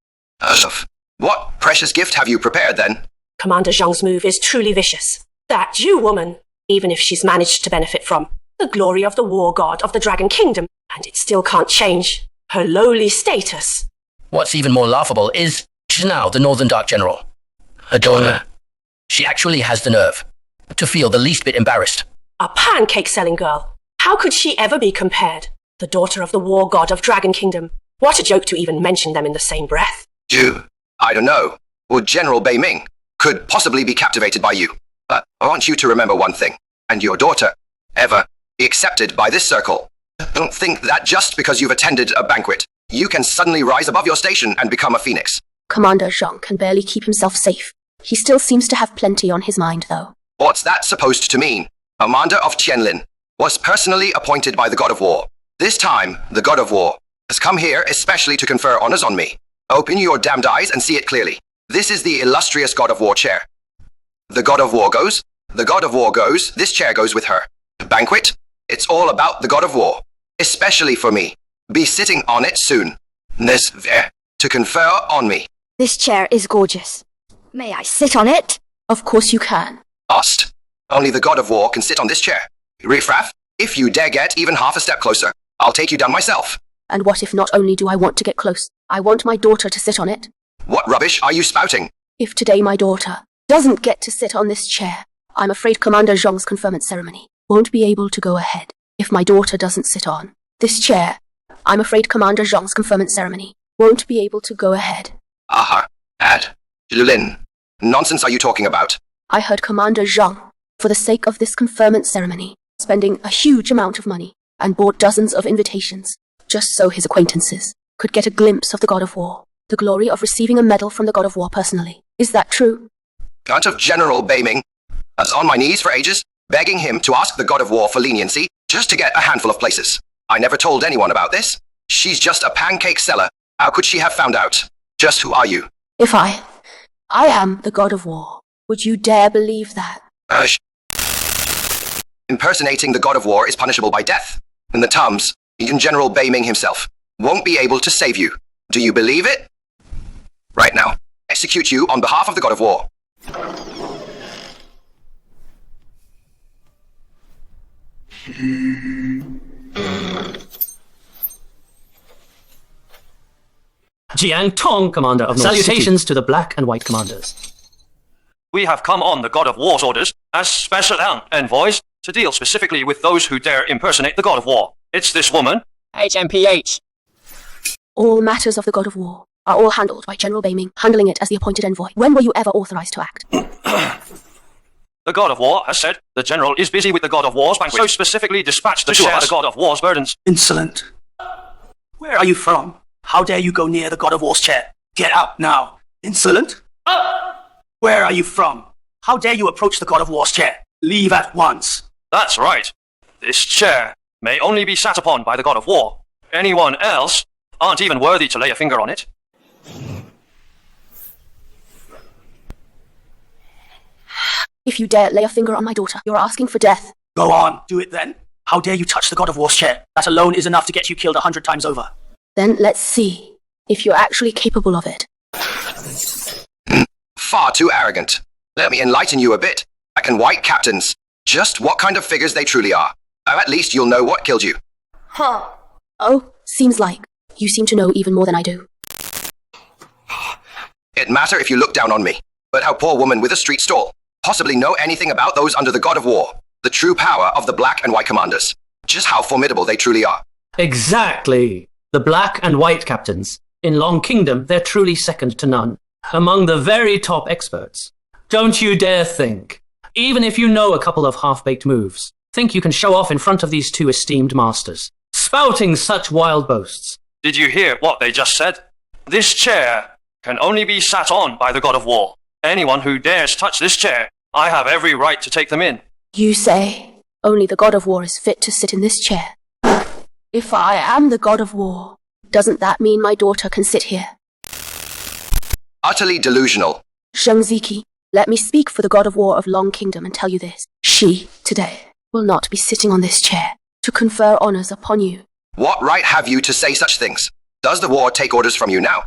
What precious gift have you prepared then? Commander Zhang's move is truly vicious. That Ju woman, even if she's managed to benefit from the glory of the war god of the Dragon Kingdom, and it still can't change her lowly status. What's even more laughable is she's now the Northern Dark General. Her daughter. She actually has the nerve to feel the least bit embarrassed. A pancake-selling girl. How could she ever be compared the daughter of the war god of Dragon Kingdom. What a joke to even mention them in the same breath. I don't know. Well, General Bei Ming could possibly be captivated by you. But I want you to remember one thing. And your daughter, ever, be accepted by this circle. Don't think that just because you've attended a banquet, you can suddenly rise above your station and become a phoenix. Commander Zhang can barely keep himself safe. He still seems to have plenty on his mind, though. What's that supposed to mean? Commander of Tianlin was personally appointed by the God of War. This time, the God of War has come here especially to confer honors on me. Open your damned eyes and see it clearly. This is the illustrious God of War chair. The God of War goes, the God of War goes, this chair goes with her. The banquet, it's all about the God of War, especially for me. Be sitting on it soon. There's there to confer on me. This chair is gorgeous. May I sit on it? Of course you can. Lost. Only the God of War can sit on this chair. Riffraff, if you dare get even half a step closer, I'll take you down myself. And what if not only do I want to get close, I want my daughter to sit on it? What rubbish are you spouting? If today my daughter doesn't get to sit on this chair, I'm afraid Commander Zhang's conferment ceremony won't be able to go ahead. If my daughter doesn't sit on this chair, I'm afraid Commander Zhang's conferment ceremony won't be able to go ahead. Aha, Lulin, nonsense are you talking about? I heard Commander Zhang, for the sake of this conferment ceremony, spending a huge amount of money and bought dozens of invitations, just so his acquaintances could get a glimpse of the God of War, the glory of receiving a medal from the God of War personally. Is that true? Count of General Bei Ming. I was on my knees for ages, begging him to ask the God of War for leniency, just to get a handful of places. I never told anyone about this. She's just a pancake seller. How could she have found out? Just who are you? If I am the God of War. Would you dare believe that? Impersonating the God of War is punishable by death. In the terms, even General Bei Ming himself won't be able to save you. Do you believe it? Right now, execute you on behalf of the God of War. Jiang Tong, Commander of North Salutations City. To the Black and White Commanders. We have come on the God of War's orders as special envoys to deal specifically with those who dare impersonate the God of War. It's this woman. HMPH. All matters of the God of War are all handled by General Bei Ming, handling it as the appointed envoy. When were you ever authorized to act? The God of War has said the General is busy with the God of War's banquet, so specifically dispatched to share the God of War's burdens. Insolent. Where are you from? How dare you go near the God of War's chair? Get out now. Insolent. Where are you from? How dare you approach the God of War's chair? Leave at once. That's right. This chair may only be sat upon by the God of War. Anyone else aren't even worthy to lay a finger on it. If you dare lay a finger on my daughter, you're asking for death. Go on, do it then. How dare you touch the God of War's chair? That alone is enough to get you killed 100 times over. Then let's see if you're actually capable of it. Far too arrogant. Let me enlighten you a bit. Black and white captains. Just what kind of figures they truly are. Or at least you'll know what killed you. Huh. Oh, seems like you seem to know even more than I do. It matter if you look down on me. But how poor woman with a street stall possibly know anything about those under the God of War? The true power of the Black and White Commanders. Just how formidable they truly are. Exactly. The Black and White Captains. In Long Kingdom, they're truly second to none. Among the very top experts. Don't you dare think, even if you know a couple of half-baked moves, think you can show off in front of these two esteemed masters, spouting such wild boasts. Did you hear what they just said? This chair can only be sat on by the God of War. Anyone who dares touch this chair, I have every right to take them in. You say only the God of War is fit to sit in this chair. If I am the God of War, doesn't that mean my daughter can sit here? Utterly delusional. Zheng Ziki, let me speak for the God of War of Long Kingdom and tell you this. She, today, will not be sitting on this chair to confer honors upon you. What right have you to say such things? Does the war take orders from you now?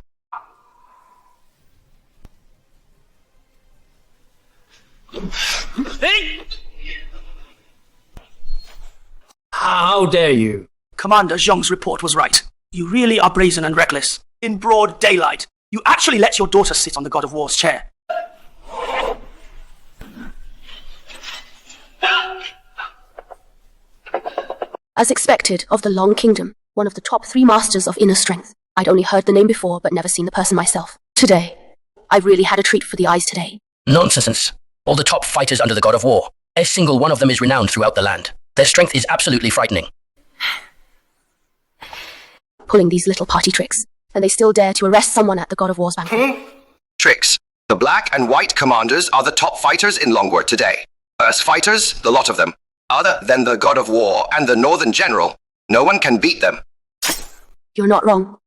How dare you? Commander Zhong's report was right. You really are brazen and reckless. In broad daylight, you actually let your daughter sit on the God of War's chair. As expected of the Long Kingdom, one of the top 3 masters of inner strength. I'd only heard the name before, but never seen the person myself. Today, I really had a treat for the eyes today. Nonsense. All the top fighters under the God of War. A single one of them is renowned throughout the land. Their strength is absolutely frightening. Pulling these little party tricks, and they still dare to arrest someone at the God of War's banquet. Tricks. The black and white commanders are the top fighters in Longwood today. As fighters, the lot of them. Other than the God of War and the Northern General, no one can beat them. You're not wrong.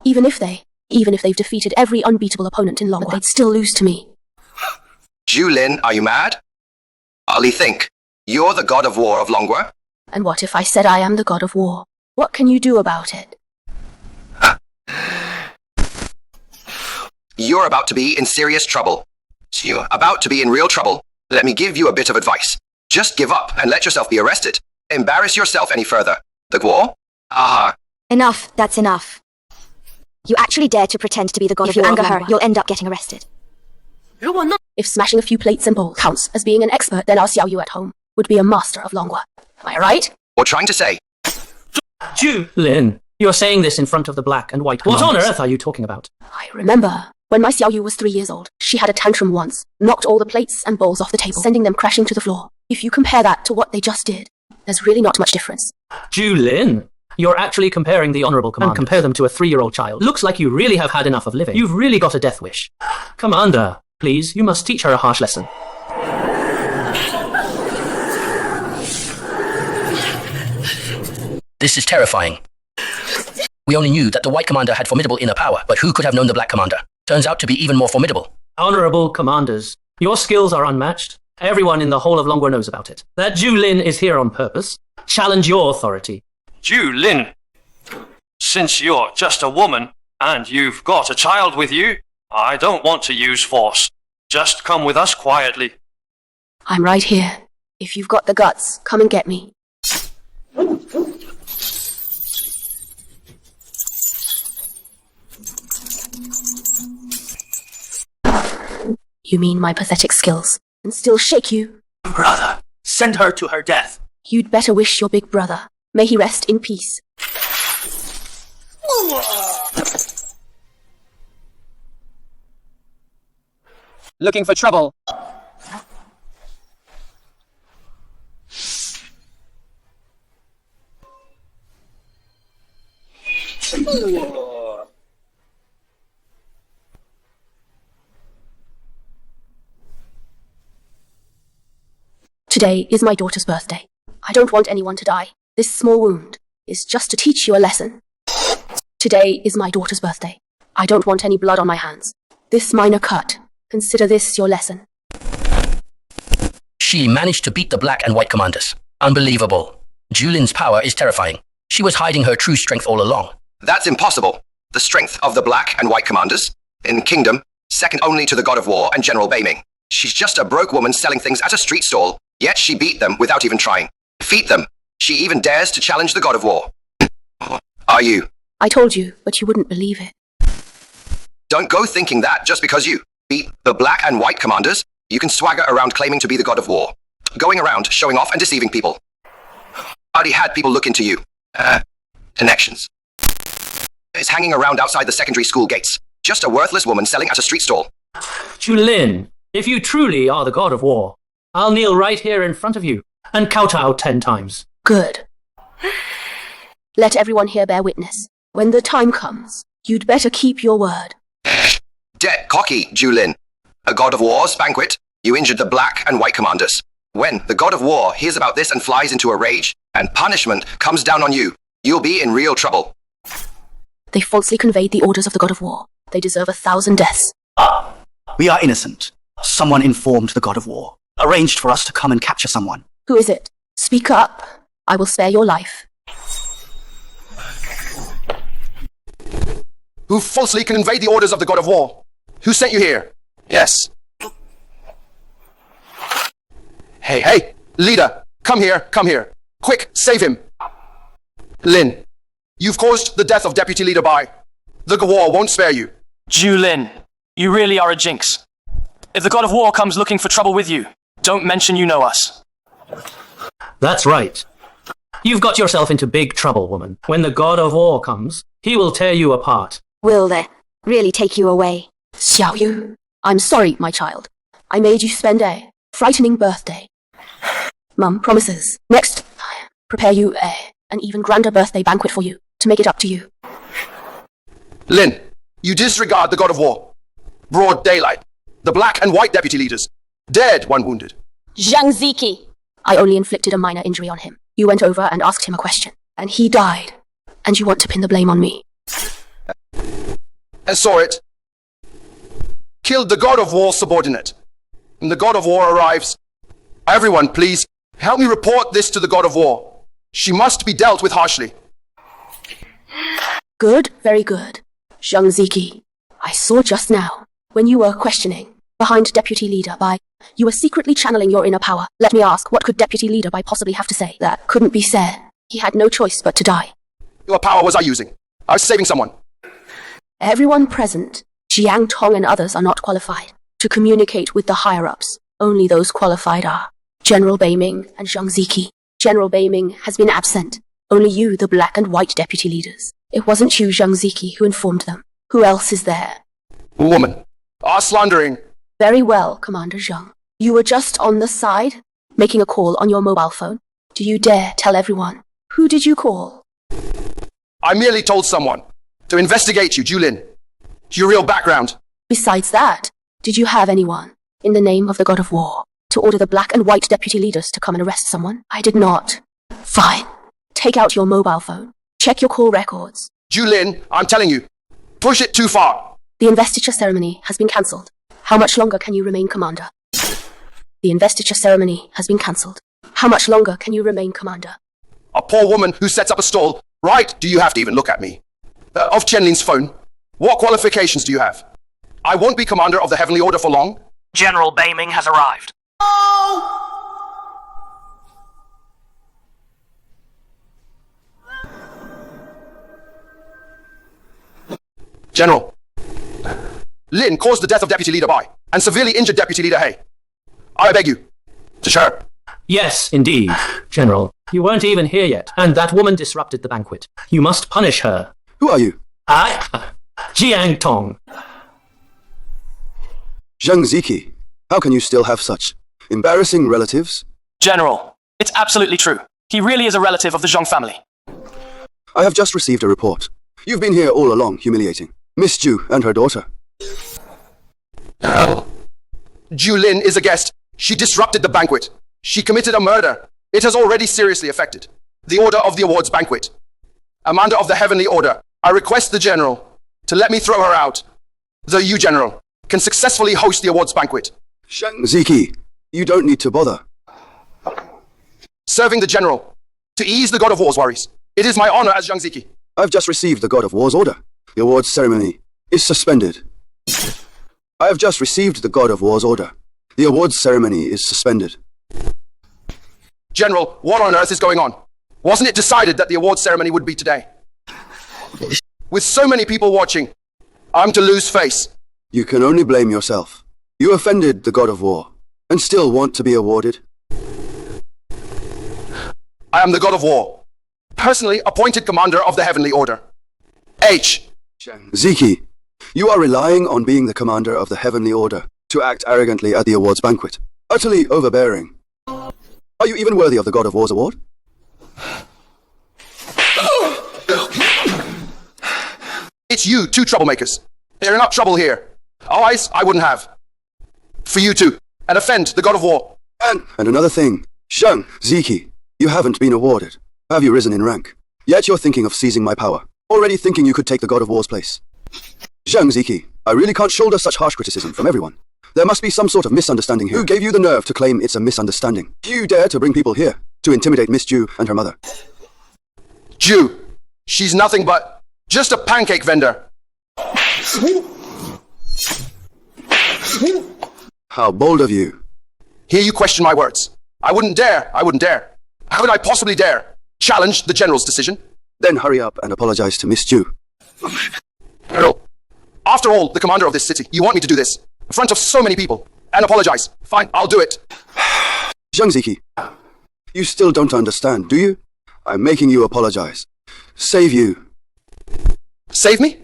Even if they've defeated every unbeatable opponent in Longwood, they'd still lose to me. Julin, are you mad? Ali, think. You're the God of War of Longwood? And what if I said I am the God of War? What can you do about it? You're about to be in serious trouble. So you're about to be in real trouble. Let me give you a bit of advice. Just give up and let yourself be arrested. Embarrass yourself any further. The war? Aha. Enough, that's enough. You actually dare to pretend to be the god of war. If you anger her, you'll end up getting arrested. If smashing a few plates and bowls counts as being an expert, then our Xiao Yu at home would be a master of Longwood. Am I right? What trying to say? Lin, you're saying this in front of the black and white commanders. What on earth are you talking about? I remember when my Xiao Yu was 3 years old. She had a tantrum once, knocked all the plates and bowls off the table, sending them crashing to the floor. If you compare that to what they just did, there's really not much difference. Lin, you're actually comparing the honorable commander and compare them to a 3-year-old child. Looks like you really have had enough of living. You've really got a death wish. Commander, please, you must teach her a harsh lesson. This is terrifying. We only knew that the white commander had formidable inner power, but who could have known the black commander? Turns out to be even more formidable. Honorable commanders, your skills are unmatched. Everyone in the whole of Longwood knows about it. That Julin is here on purpose. Challenge your authority. Julin, since you're just a woman and you've got a child with you, I don't want to use force. Just come with us quietly. I'm right here. If you've got the guts, come and get me. You mean my pathetic skills and still shake you? Brother, send her to her death. You'd better wish your big brother. May he rest in peace. Looking for trouble. Today is my daughter's birthday. I don't want anyone to die. This small wound is just to teach you a lesson. Today is my daughter's birthday. I don't want any blood on my hands. This minor cut, consider this your lesson. She managed to beat the black and white commanders. Unbelievable. Julin's power is terrifying. She was hiding her true strength all along. That's impossible. The strength of the black and white commanders in Kingdom, second only to the God of War and General Baiming. She's just a broke woman selling things at a street stall, yet she beat them without even trying. Defeat them. She even dares to challenge the God of War. Are you? I told you, but you wouldn't believe it. Don't go thinking that just because you beat the black and white commanders, you can swagger around claiming to be the God of War. Going around, showing off and deceiving people. Already had people look into you. Connections. Is hanging around outside the secondary school gates. Just a worthless woman selling at a street stall. Julin, if you truly are the God of War, I'll kneel right here in front of you and kowtow 10 times. Good. Let everyone here bear witness. When the time comes, you'd better keep your word. Dead cocky, Julin. A God of War's banquet, you injured the black and white commanders. When the God of War hears about this and flies into a rage, and punishment comes down on you, you'll be in real trouble. They falsely conveyed the orders of the God of War. They deserve 1,000 deaths. We are innocent. Someone informed the God of War. Arranged for us to come and capture someone. Who is it? Speak up. I will spare your life. Who falsely conveyed the orders of the God of War? Who sent you here? Yes. Hey, leader, come here. Quick, save him. Lin, you've caused the death of Deputy Leader Bai. The God of War won't spare you. Julin, you really are a jinx. If the God of War comes looking for trouble with you, don't mention you know us. That's right. You've got yourself into big trouble, woman. When the god of war comes, he will tear you apart. Will they really take you away? Xiao Yu, I'm sorry, my child. I made you spend a frightening birthday. Mum promises. Next, prepare you an even grander birthday banquet for you, to make it up to you. Lin, you disregard the god of war. Broad daylight. The black and white deputy leaders. Dead, one wounded. Zhang Ziki. I only inflicted a minor injury on him. You went over and asked him a question, and he died. And you want to pin the blame on me. I saw it. Killed the god of war subordinate. When the god of war arrives, everyone, please, help me report this to the god of war. She must be dealt with harshly. Good, very good. Zhang Ziki, I saw just now, when you were questioning, behind Deputy Leader Bai, you were secretly channeling your inner power. Let me ask, what could Deputy Leader Bai possibly have to say that couldn't be said? He had no choice but to die. What power was I using? I was saving someone. Everyone present, Jiang Tong and others are not qualified to communicate with the higher-ups. Only those qualified are General Beiming and Zhang Ziki. General Beiming has been absent. Only you, the black and white deputy leaders. It wasn't you, Zhang Ziki, who informed them. Who else is there? Woman. Slandering. Very well, Commander Zhang. You were just on the side, making a call on your mobile phone. Do you dare tell everyone? Who did you call? I merely told someone to investigate you, Julin. Your real background. Besides that, did you have anyone, in the name of the god of war, to order the black and white deputy leaders to come and arrest someone? I did not. Fine. Take out your mobile phone. Check your call records. Julin, I'm telling you, push it too far. The investiture ceremony has been cancelled. How much longer can you remain commander? The investiture ceremony has been cancelled. How much longer can you remain commander? A poor woman who sets up a stall. Right, do you have to even look at me? Of Chenlin's phone. What qualifications do you have? I won't be commander of the Heavenly Order for long. General Beiming has arrived. General. Lin caused the death of Deputy Leader Bai and severely injured Deputy Leader He. I beg you to share. Yes, indeed, General. You weren't even here yet, and that woman disrupted the banquet. You must punish her. Who are you? Jiang Tong. Zhang Ziki. How can you still have such embarrassing relatives? General, it's absolutely true. He really is a relative of the Zhang family. I have just received a report. You've been here all along, humiliating Miss Ju and her daughter. Ju Lin is a guest. She disrupted the banquet. She committed a murder. It has already seriously affected the order of the awards banquet. Commander of the Heavenly Order, I request the General to let me throw her out. So you, General, can successfully host the awards banquet. Zhang Ziki, you don't need to bother. Serving the General to ease the God of War's worries. It is my honor as Zhang Ziki. I've just received the God of War's order. The awards ceremony is suspended. I have just received the God of War's order. The awards ceremony is suspended. General, what on earth is going on? Wasn't it decided that the awards ceremony would be today? With so many people watching, I'm to lose face. You can only blame yourself. You offended the God of War, and still want to be awarded. I am the God of War, personally appointed commander of the Heavenly Order. H. Ziki, you are relying on being the commander of the Heavenly Order to act arrogantly at the awards banquet. Utterly overbearing. Are you even worthy of the God of War's award? It's you, two troublemakers. They're not trouble here. Otherwise, I wouldn't have. For you two, and offend the God of War. And another thing, Zhang Ziki, you haven't been awarded. Have you risen in rank? Yet you're thinking of seizing my power. Already thinking you could take the God of War's place. Zhang Ziki, I really can't shoulder such harsh criticism from everyone. There must be some sort of misunderstanding here. Who gave you the nerve to claim it's a misunderstanding? You dare to bring people here to intimidate Miss Ju and her mother. Ju, she's nothing but just a pancake vendor. How bold of you. Here you question my words. I wouldn't dare. How could I possibly dare challenge the General's decision? Then hurry up and apologize to Miss Ju. After all, the commander of this city, you want me to do this in front of so many people and apologize. Fine, I'll do it. Zhang Ziki, you still don't understand, do you? I'm making you apologize. Save you. Save me?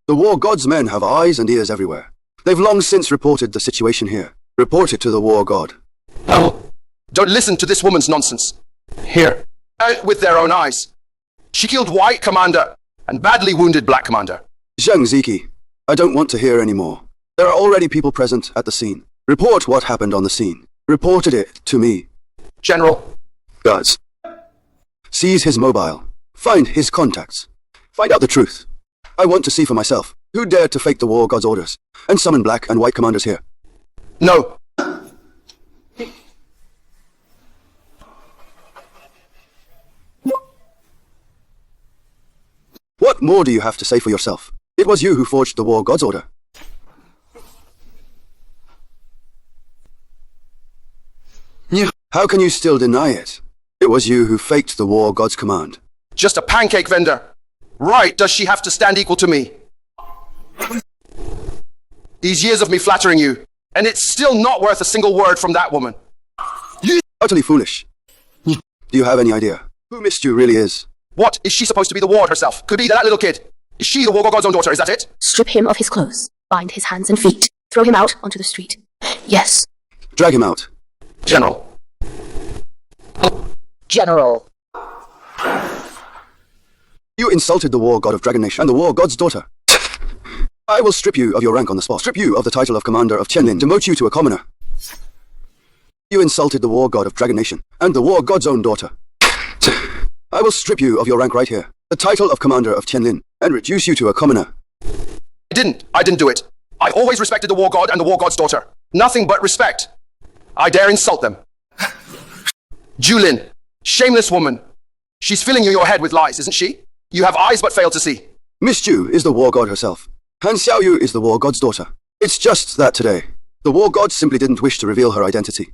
The war god's men have eyes and ears everywhere. They've long since reported the situation here. Report it to the war god. Oh, don't listen to this woman's nonsense. Here, with their own eyes. She killed White Commander and badly wounded Black Commander. Zheng Ziki, I don't want to hear any more. There are already people present at the scene. Report what happened on the scene. Reported it to me. General. Guards. Seize his mobile. Find his contacts. Find out the truth. I want to see for myself who dared to fake the war god's orders and summon Black and White commanders here. No. What more do you have to say for yourself? It was you who forged the war god's order. How can you still deny it? It was you who faked the war god's command. Just a pancake vendor. Right, does she have to stand equal to me? These years of me flattering you, and it's still not worth a single word from that woman. You utterly foolish. Do you have any idea who Mistyou really is? What? Is she supposed to be the ward herself? Could be that little kid. Is she the war god's own daughter? Is that it? Strip him of his clothes, bind his hands and feet, throw him out onto the street. Yes. Drag him out. General. General. You insulted the war god of Dragon Nation and the war god's daughter. I will strip you of your rank on the spot. Strip you of the title of commander of Qianlin. Demote you to a commoner. You insulted the war god of Dragon Nation and the war god's own daughter. I will strip you of your rank right here, the title of commander of Qianlin, and reduce you to a commoner. I didn't do it. I always respected the war god and the war god's daughter. Nothing but respect. I dare insult them. Julin, shameless woman. She's filling your head with lies, isn't she? You have eyes but fail to see. Mistyou is the war god herself. Han Xiaoyu is the war god's daughter. It's just that today, the war god simply didn't wish to reveal her identity.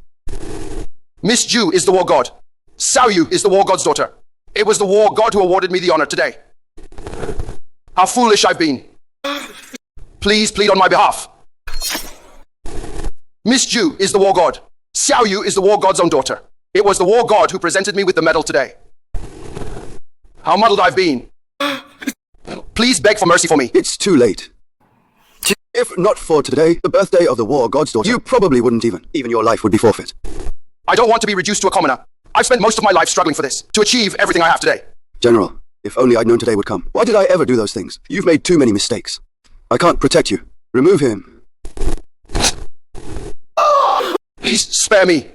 Mistyou is the war god. Xiaoyu is the war god's daughter. It was the war god who awarded me the honor today. How foolish I've been. Please plead on my behalf. Mistyou is the war god. Xiaoyu is the war god's own daughter. It was the war god who presented me with the medal today. How muddled I've been. Please beg for mercy for me. It's too late. If not for today, the birthday of the war god's daughter, you probably wouldn't even your life would be forfeit. I don't want to be reduced to a commoner. I've spent most of my life struggling for this, to achieve everything I have today. General, if only I'd known today would come. Why did I ever do those things? You've made too many mistakes. I can't protect you. Remove him. Please spare me.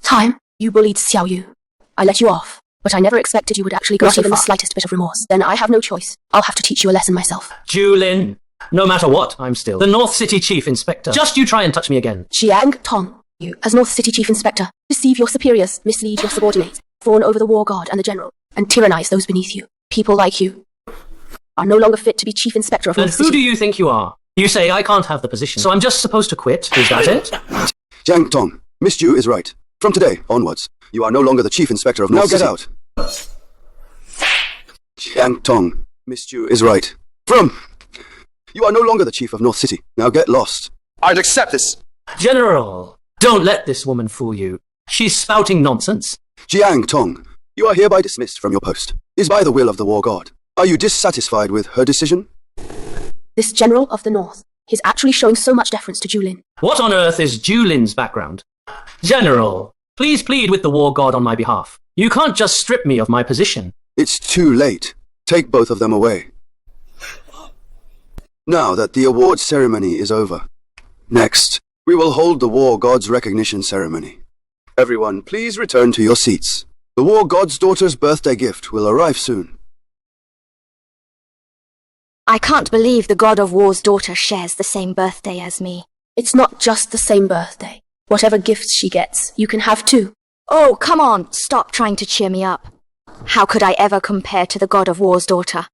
Time. You bullied Xiaoyu. I let you off, but I never expected you would actually go even the slightest bit of remorse. Then I have no choice. I'll have to teach you a lesson myself. Julin, no matter what, I'm still the North City Chief Inspector. Just you try and touch me again. Jiang Tong, you, as North City Chief Inspector, deceive your superiors, mislead your subordinates, fawn over the war god and the general, and tyrannize those beneath you. People like you are no longer fit to be Chief Inspector of And North who City. do you think you are? You say I can't have the position, so I'm just supposed to quit? Is that it? Jiang Tong, Mistyou is right. From today onwards, you are no longer the Chief Inspector of North City. Now get out. Jiang Tong, Mistyou is right. You are no longer the Chief of North City. Now get lost. I'd accept this. General, don't let this woman fool you. She's spouting nonsense. Jiang Tong, you are hereby dismissed from your post. Is by the will of the war god. Are you dissatisfied with her decision? This general of the North, he's actually showing so much deference to Julin. What on earth is Julin's background? General, please plead with the war god on my behalf. You can't just strip me of my position. It's too late. Take both of them away. Now that the award ceremony is over, next, we will hold the war god's recognition ceremony. Everyone, please return to your seats. The war god's daughter's birthday gift will arrive soon. I can't believe the god of war's daughter shares the same birthday as me. It's not just the same birthday. Whatever gifts she gets, you can have too. Oh, come on, stop trying to cheer me up. How could I ever compare to the god of war's daughter?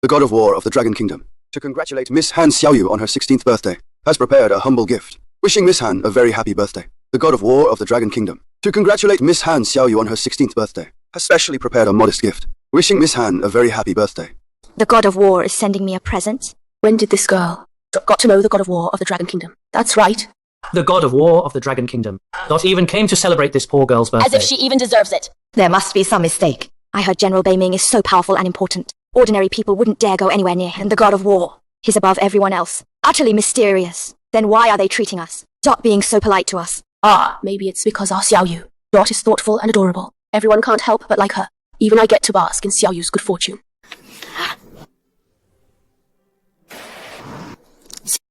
The god of war of the Dragon Kingdom, to congratulate Miss Han Xiaoyu on her 16th birthday, has prepared a humble gift, wishing Miss Han a very happy birthday. The god of war of the Dragon Kingdom, to congratulate Miss Han Xiaoyu on her 16th birthday, has specially prepared a modest gift, wishing Miss Han a very happy birthday. The god of war is sending me a present? When did this girl got to know the god of war of the Dragon Kingdom? That's right. The god of war of the Dragon Kingdom. Dot even came to celebrate this poor girl's birthday. As if she even deserves it. There must be some mistake. I heard General Beiming is so powerful and important. Ordinary people wouldn't dare go anywhere near him. The god of war. He's above everyone else. Utterly mysterious. Then why are they treating us? Dot being so polite to us. Ah, maybe it's because our Xiao Yu. Dot is thoughtful and adorable. Everyone can't help but like her. Even I get to bask in Xiao Yu's good fortune.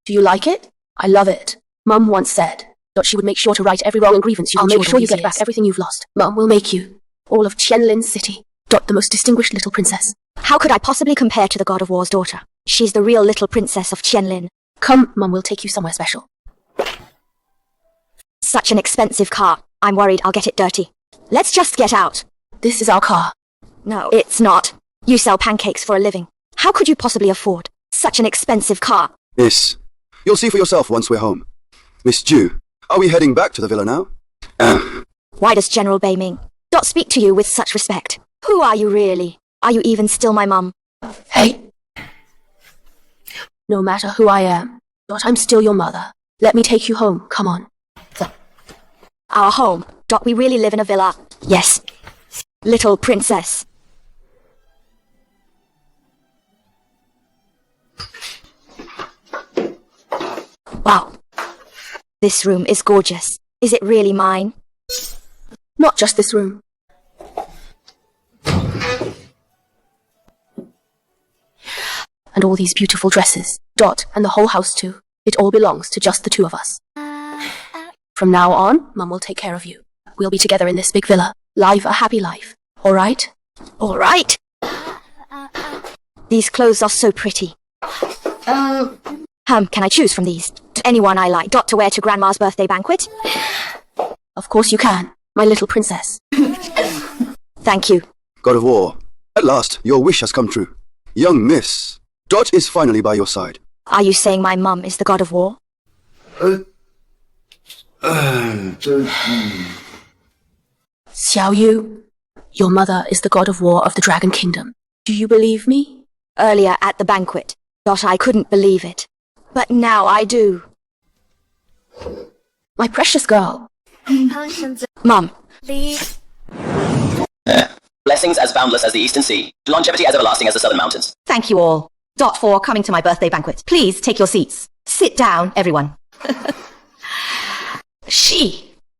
Do you like it? I love it. Mum once said that she would make sure to right every wrong and grievance you've endured. I'll make sure you get back everything you've lost. Mum will make you. All of Qianlin City. Dot, the most distinguished little princess. How could I possibly compare to the god of war's daughter? She's the real little princess of Qianlin. Come, Mum will take you somewhere special. Such an expensive car. I'm worried I'll get it dirty. Let's just get out. This is our car. No, it's not. You sell pancakes for a living. How could you possibly afford such an expensive car? Miss, you'll see for yourself once we're home. Miss Ju, are we heading back to the villa now? Why does General Beiming not speak to you with such respect? Who are you really? Are you even still my mum? Hey. No matter who I am, Dot, I'm still your mother. Let me take you home. Come on. Our home. Dot, we really live in a villa. Yes. Little princess. Wow. This room is gorgeous. Is it really mine? Not just this room. And all these beautiful dresses. Dot, and the whole house too. It all belongs to just the two of us. From now on, Mum will take care of you. We'll be together in this big villa. Live a happy life. All right? All right. These clothes are so pretty. Can I choose from these? Anyone I like. Dot, to wear to Grandma's birthday banquet? Of course you can, my little princess. Thank you. God of War, at last, your wish has come true. Young Miss, Dot is finally by your side. Are you saying my mum is the god of war? Xiao Yu, your mother is the god of war of the Dragon Kingdom. Do you believe me? Earlier at the banquet, Dot, I couldn't believe it. But now I do. My precious girl. Mum. Blessings as boundless as the eastern sea, longevity as everlasting as the southern mountains. Thank you all. Dot, for coming to my birthday banquet. Please take your seats. Sit down, everyone.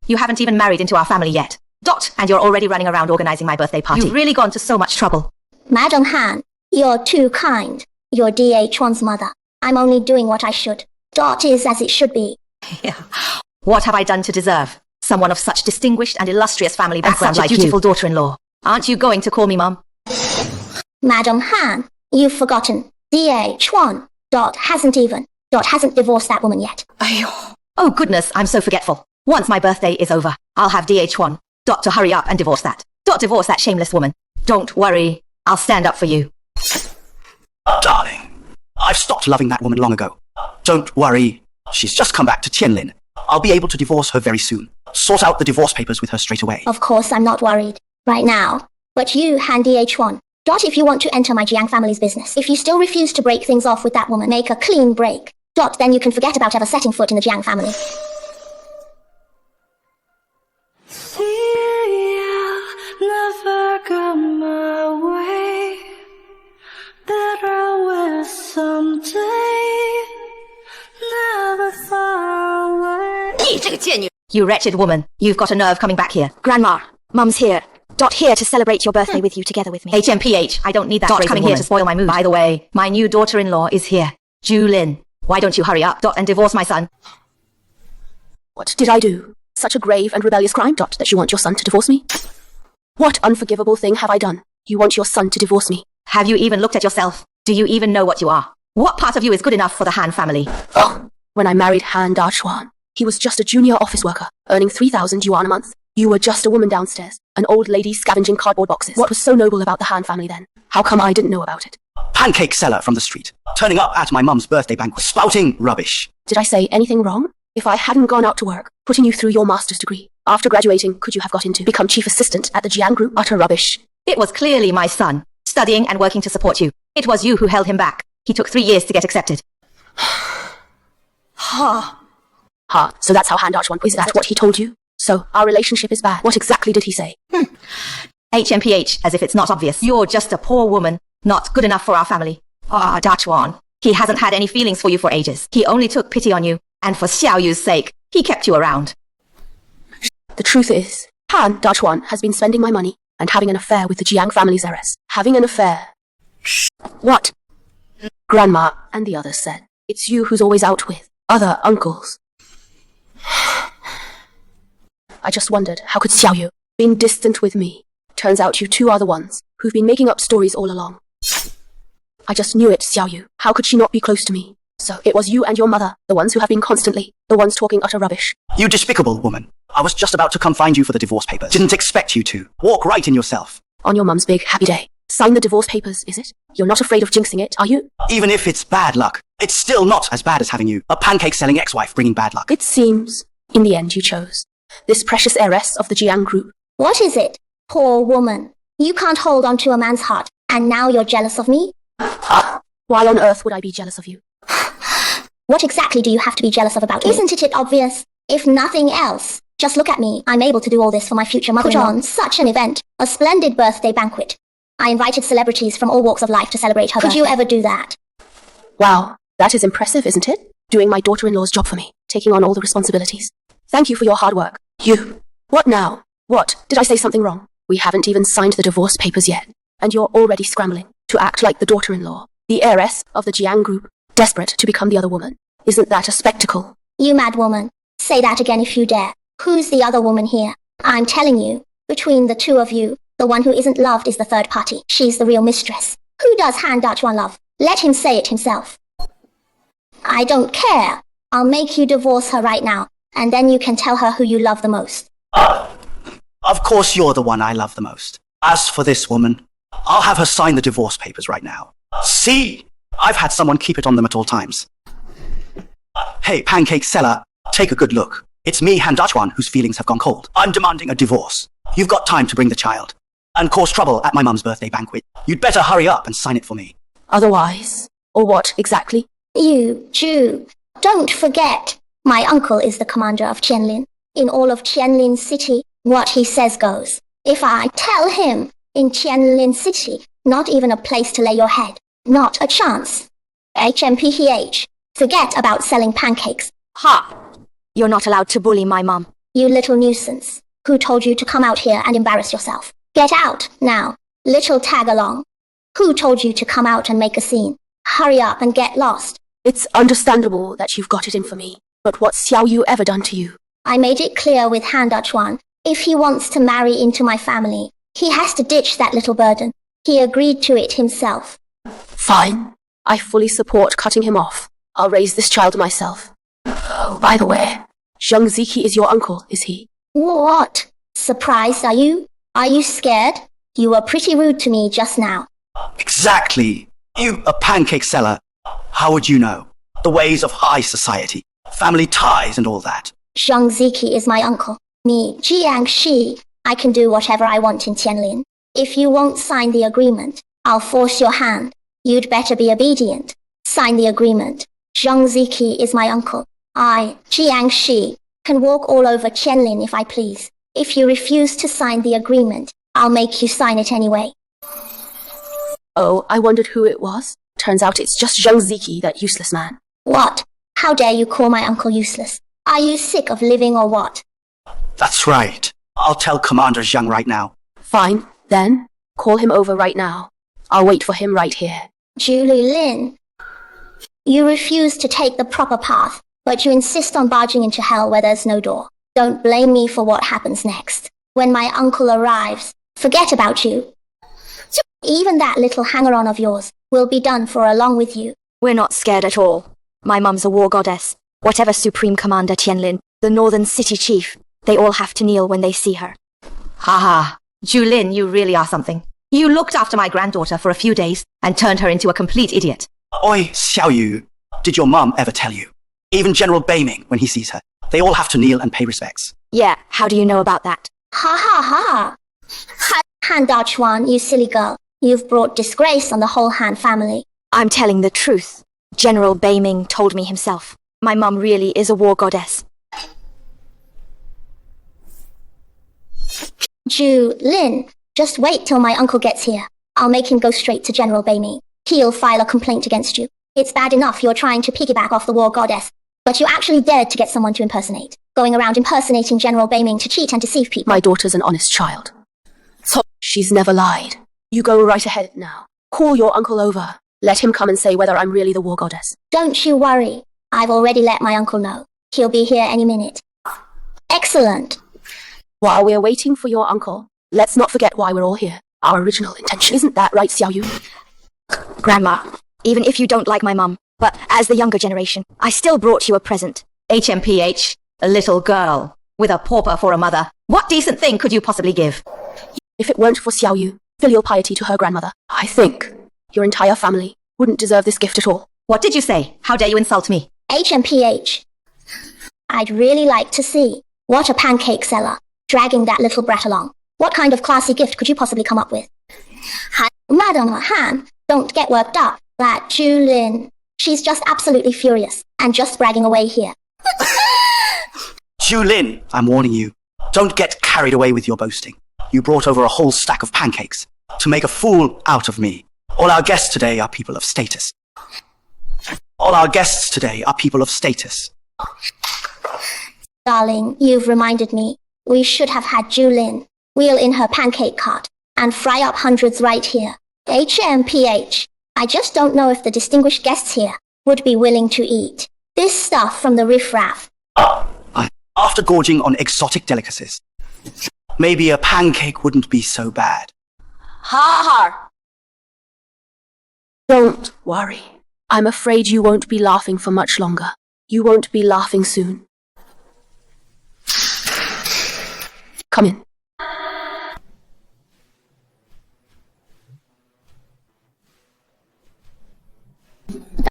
You haven't even married into our family yet. Dot, and you're already running around organizing my birthday party. You've really gone to so much trouble. Madam Han, you're too kind. You're D.A. Chuan's mother. I'm only doing what I should. Dot is as it should be. Yeah. What have I done to deserve someone of such distinguished and illustrious family background like you? Beautiful daughter-in-law. Aren't you going to call me Mum? Madam Han, you've forgotten. D.A. Chuan. Dot hasn't divorced that woman yet. Oh goodness, I'm so forgetful. Once my birthday is over, I'll have D.A. Chuan. Dot, to hurry up and divorce that. Dot, divorce that shameless woman. Don't worry, I'll stand up for you. Darling, I've stopped loving that woman long ago. Don't worry, she's just come back to Qianlin. I'll be able to divorce her very soon. Sort out the divorce papers with her straight away. Of course, I'm not worried. Right now. But you, Han D.A. Chuan. Dot, if you want to enter my Jiang family's business, if you still refuse to break things off with that woman, make a clean break. Dot, then you can forget about ever setting foot in the Jiang family. Never got my way, that I will someday, never far away. You wretched woman, you've got a nerve coming back here. Grandma, Mum's here. Dot here to celebrate your birthday with you together with me. HMPH, I don't need that Dot brazen coming woman here to spoil my mood. By the way, my new daughter-in-law is here. Julin. Why don't you hurry up, Dot, and divorce my son? What did I do? Such a grave and rebellious crime, Dot, that you want your son to divorce me? What unforgivable thing have I done? You want your son to divorce me? Have you even looked at yourself? Do you even know what you are? What part of you is good enough for the Han family? Oh, when I married Han Dachuan, he was just a junior office worker, earning 3,000 yuan a month. You were just a woman downstairs, an old lady scavenging cardboard boxes. What was so noble about the Han family then? How come I didn't know about it? Pancake seller from the street, turning up at my mum's birthday banquet, spouting rubbish. Did I say anything wrong? If I hadn't gone out to work, putting you through your master's degree, after graduating, could you have got into become chief assistant at the Jiang Group? Utter rubbish. It was clearly my son, studying and working to support you. It was you who held him back. He took 3 years to get accepted. Ha! Ha, so that's how Hand Archon. Is that what he told you? So, our relationship is bad. What exactly did he say? HMPH, as if it's not obvious. You're just a poor woman, not good enough for our family. Ah, Dachuan. He hasn't had any feelings for you for ages. He only took pity on you, and for Xiao Yu's sake, he kept you around. The truth is, Han Dachuan has been spending my money and having an affair with the Jiang family's heiress. Having an affair. What? Grandma and the others said. It's you who's always out with other uncles. I just wondered, how could Xiao Yu been distant with me? Turns out you two are the ones who've been making up stories all along. I just knew it, Xiao Yu. How could she not be close to me? So it was you and your mother, the ones who have been constantly, the ones talking utter rubbish. You despicable woman. I was just about to come find you for the divorce papers. Didn't expect you to. Walk right in yourself. On your mum's big happy day. Sign the divorce papers, is it? You're not afraid of jinxing it, are you? Even if it's bad luck, it's still not as bad as having you, a pancake-selling ex-wife, bringing bad luck. It seems, in the end, you chose this precious heiress of the Jiang group. What is it? Poor woman. You can't hold on to a man's heart, and now you're jealous of me? Why on earth would I be jealous of you? What exactly do you have to be jealous of about me? Isn't it obvious? If nothing else, just look at me. I'm able to do all this for my future mother-in-law. Put on such an event, a splendid birthday banquet. I invited celebrities from all walks of life to celebrate her. Could you ever do that? Wow, that is impressive, isn't it? Doing my daughter-in-law's job for me, taking on all the responsibilities. Thank you for your hard work. You. What now? What? Did I say something wrong? We haven't even signed the divorce papers yet, and you're already scrambling to act like the daughter-in-law, the heiress of the Jiang group, desperate to become the other woman. Isn't that a spectacle? You mad woman. Say that again if you dare. Who's the other woman here? I'm telling you, between the two of you, the one who isn't loved is the third party. She's the real mistress. Who does Han Dachuan love? Let him say it himself. I don't care. I'll make you divorce her right now, and then you can tell her who you love the most. Of course you're the one I love the most. As for this woman, I'll have her sign the divorce papers right now. See? I've had someone keep it on them at all times. Hey, pancake seller, take a good look. It's me, Han Dachuan, whose feelings have gone cold. I'm demanding a divorce. You've got time to bring the child and cause trouble at my mum's birthday banquet. You'd better hurry up and sign it for me. Otherwise? Or what exactly? You, Jew, don't forget, my uncle is the commander of Qianlin. In all of Qianlin City, what he says goes. If I tell him, in Qianlin City, not even a place to lay your head. Not a chance. HMPH, forget about selling pancakes. Ha! You're not allowed to bully my mum. You little nuisance. Who told you to come out here and embarrass yourself? Get out, now. Little tag-along. Who told you to come out and make a scene? Hurry up and get lost. It's understandable that you've got it in for me, but what's Xiao Yu ever done to you? I made it clear with Han Dachuan. If he wants to marry into my family, he has to ditch that little burden. He agreed to it himself. Fine. I fully support cutting him off. I'll raise this child myself. Oh, by the way, Zheng Ziki is your uncle, is he? What? Surprised, are you? Are you scared? You were pretty rude to me just now. Exactly. You, a pancake seller. How would you know? The ways of high society, family ties and all that. Zheng Ziki is my uncle. Me, Jiang Shi. I can do whatever I want in Qianlin. If you won't sign the agreement, I'll force your hand. You'd better be obedient. Sign the agreement. Zheng Ziki is my uncle. I, Jiang Shi, can walk all over Qianlin if I please. If you refuse to sign the agreement, I'll make you sign it anyway. Oh, I wondered who it was. Turns out it's just Zheng Ziki, that useless man. What? How dare you call my uncle useless? Are you sick of living or what? That's right. I'll tell Commander Zhang right now. Fine, then. Call him over right now. I'll wait for him right here. Julie Lin. You refuse to take the proper path, but you insist on barging into hell where there's no door. Don't blame me for what happens next. When my uncle arrives, forget about you. Even that little hanger-on of yours will be done for along with you. We're not scared at all. My mum's a war goddess. Whatever Supreme Commander Qianlin, the Northern City Chief, they all have to kneel when they see her. Ha ha. Julin, you really are something. You looked after my granddaughter for a few days and turned her into a complete idiot. Oi, Xiao Yu. Did your mum ever tell you? Even General Beiming, when he sees her, they all have to kneel and pay respects. Yeah, how do you know about that? Ha ha ha! Han Dachuan, you silly girl. You've brought disgrace on the whole Han family. I'm telling the truth. General Beiming told me himself. My mum really is a war goddess. Ju Lin, just wait till my uncle gets here. I'll make him go straight to General Beiming. He'll file a complaint against you. It's bad enough you're trying to piggyback off the war goddess, but you actually dared to get someone to impersonate. Going around impersonating General Beiming to cheat and deceive people. My daughter's an honest child. So she's never lied. You go right ahead now. Call your uncle over. Let him come and say whether I'm really the war goddess. Don't you worry. I've already let my uncle know. He'll be here any minute. Excellent. While we're waiting for your uncle, let's not forget why we're all here. Our original intention. Isn't that right, Xiao Yu? Grandma, even if you don't like my mum, but as the younger generation, I still brought you a present. HMPH, a little girl with a pauper for a mother. What decent thing could you possibly give? If it weren't for Xiao Yu, filial piety to her grandmother, I think your entire family wouldn't deserve this gift at all. What did you say? How dare you insult me? HMPH. I'd really like to see what a pancake seller dragging that little brat along. What kind of classy gift could you possibly come up with? Madam Han, don't get worked up. That Julin, she's just absolutely furious and just bragging away here. Julin, I'm warning you. Don't get carried away with your boasting. You brought over a whole stack of pancakes to make a fool out of me. All our guests today are people of status. All our guests today are people of status. Darling, you've reminded me. We should have had Julin wheel in her pancake cart and fry up hundreds right here. HMPH. I just don't know if the distinguished guests here would be willing to eat this stuff from the riffraff. After gorging on exotic delicacies, maybe a pancake wouldn't be so bad. Ha! Don't worry. I'm afraid you won't be laughing for much longer. You won't be laughing soon. Come in.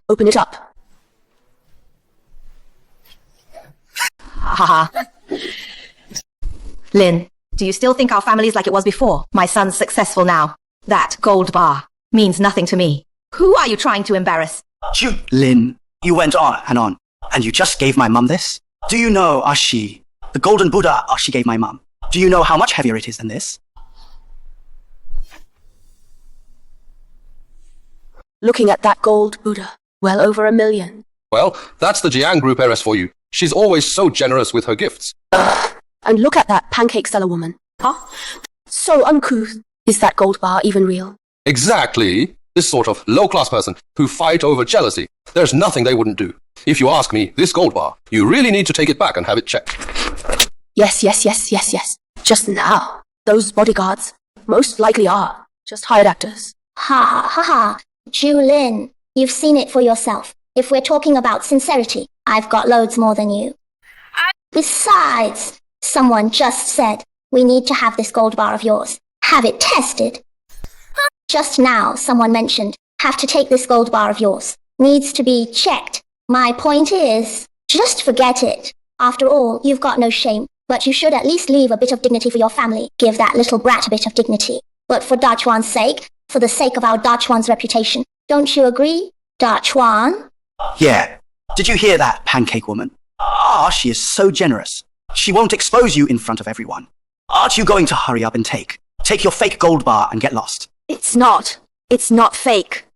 Open it up. Ha ha. Lin, do you still think our family's like it was before? My son's successful now. That gold bar means nothing to me. Who are you trying to embarrass? Lin, you went on, and you just gave my mum this? Do you know, Ashi, the golden Buddha Ashi gave my mum? Do you know how much heavier it is than this? Looking at that gold Buddha, well over $1 million. Well, that's the Jiang Group heiress for you. She's always so generous with her gifts. And look at that pancake seller woman. Huh? So uncouth. Is that gold bar even real? Exactly. This sort of low-class person who fight over jealousy. There's nothing they wouldn't do. If you ask me, this gold bar, you really need to take it back and have it checked. Yes. Just now. Those bodyguards most likely are just hired actors. Ha. Julin, you've seen it for yourself. If we're talking about sincerity, I've got loads more than you. Besides, someone just said we need to have this gold bar of yours. Have it tested. Just now, someone mentioned, have to take this gold bar of yours. Needs to be checked. My point is, just forget it. After all, you've got no shame, but you should at least leave a bit of dignity for your family. Give that little brat a bit of dignity. But for Dachuan's sake, for the sake of our Dachuan's reputation, don't you agree, Dachuan? Yeah. Did you hear that, pancake woman? She is so generous. She won't expose you in front of everyone. Aren't you going to hurry up and take your fake gold bar and get lost? It's not fake.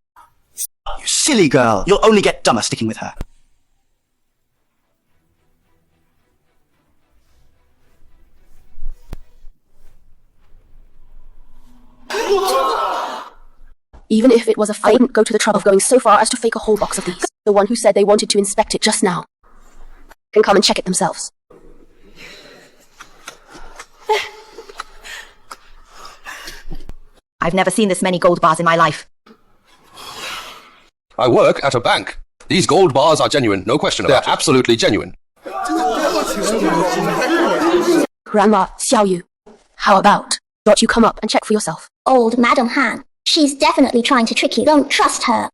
You silly girl. You'll only get dumber sticking with her. Even if it was a fake, I wouldn't go to the trouble of going so far as to fake a whole box of these. The one who said they wanted to inspect it just now can come and check it themselves. I've never seen this many gold bars in my life. I work at a bank. These gold bars are genuine, no question about it. They're absolutely genuine. Grandma Xiao Yu, how about you come up and check for yourself? Old Madam Han, she's definitely trying to trick you. Don't trust her.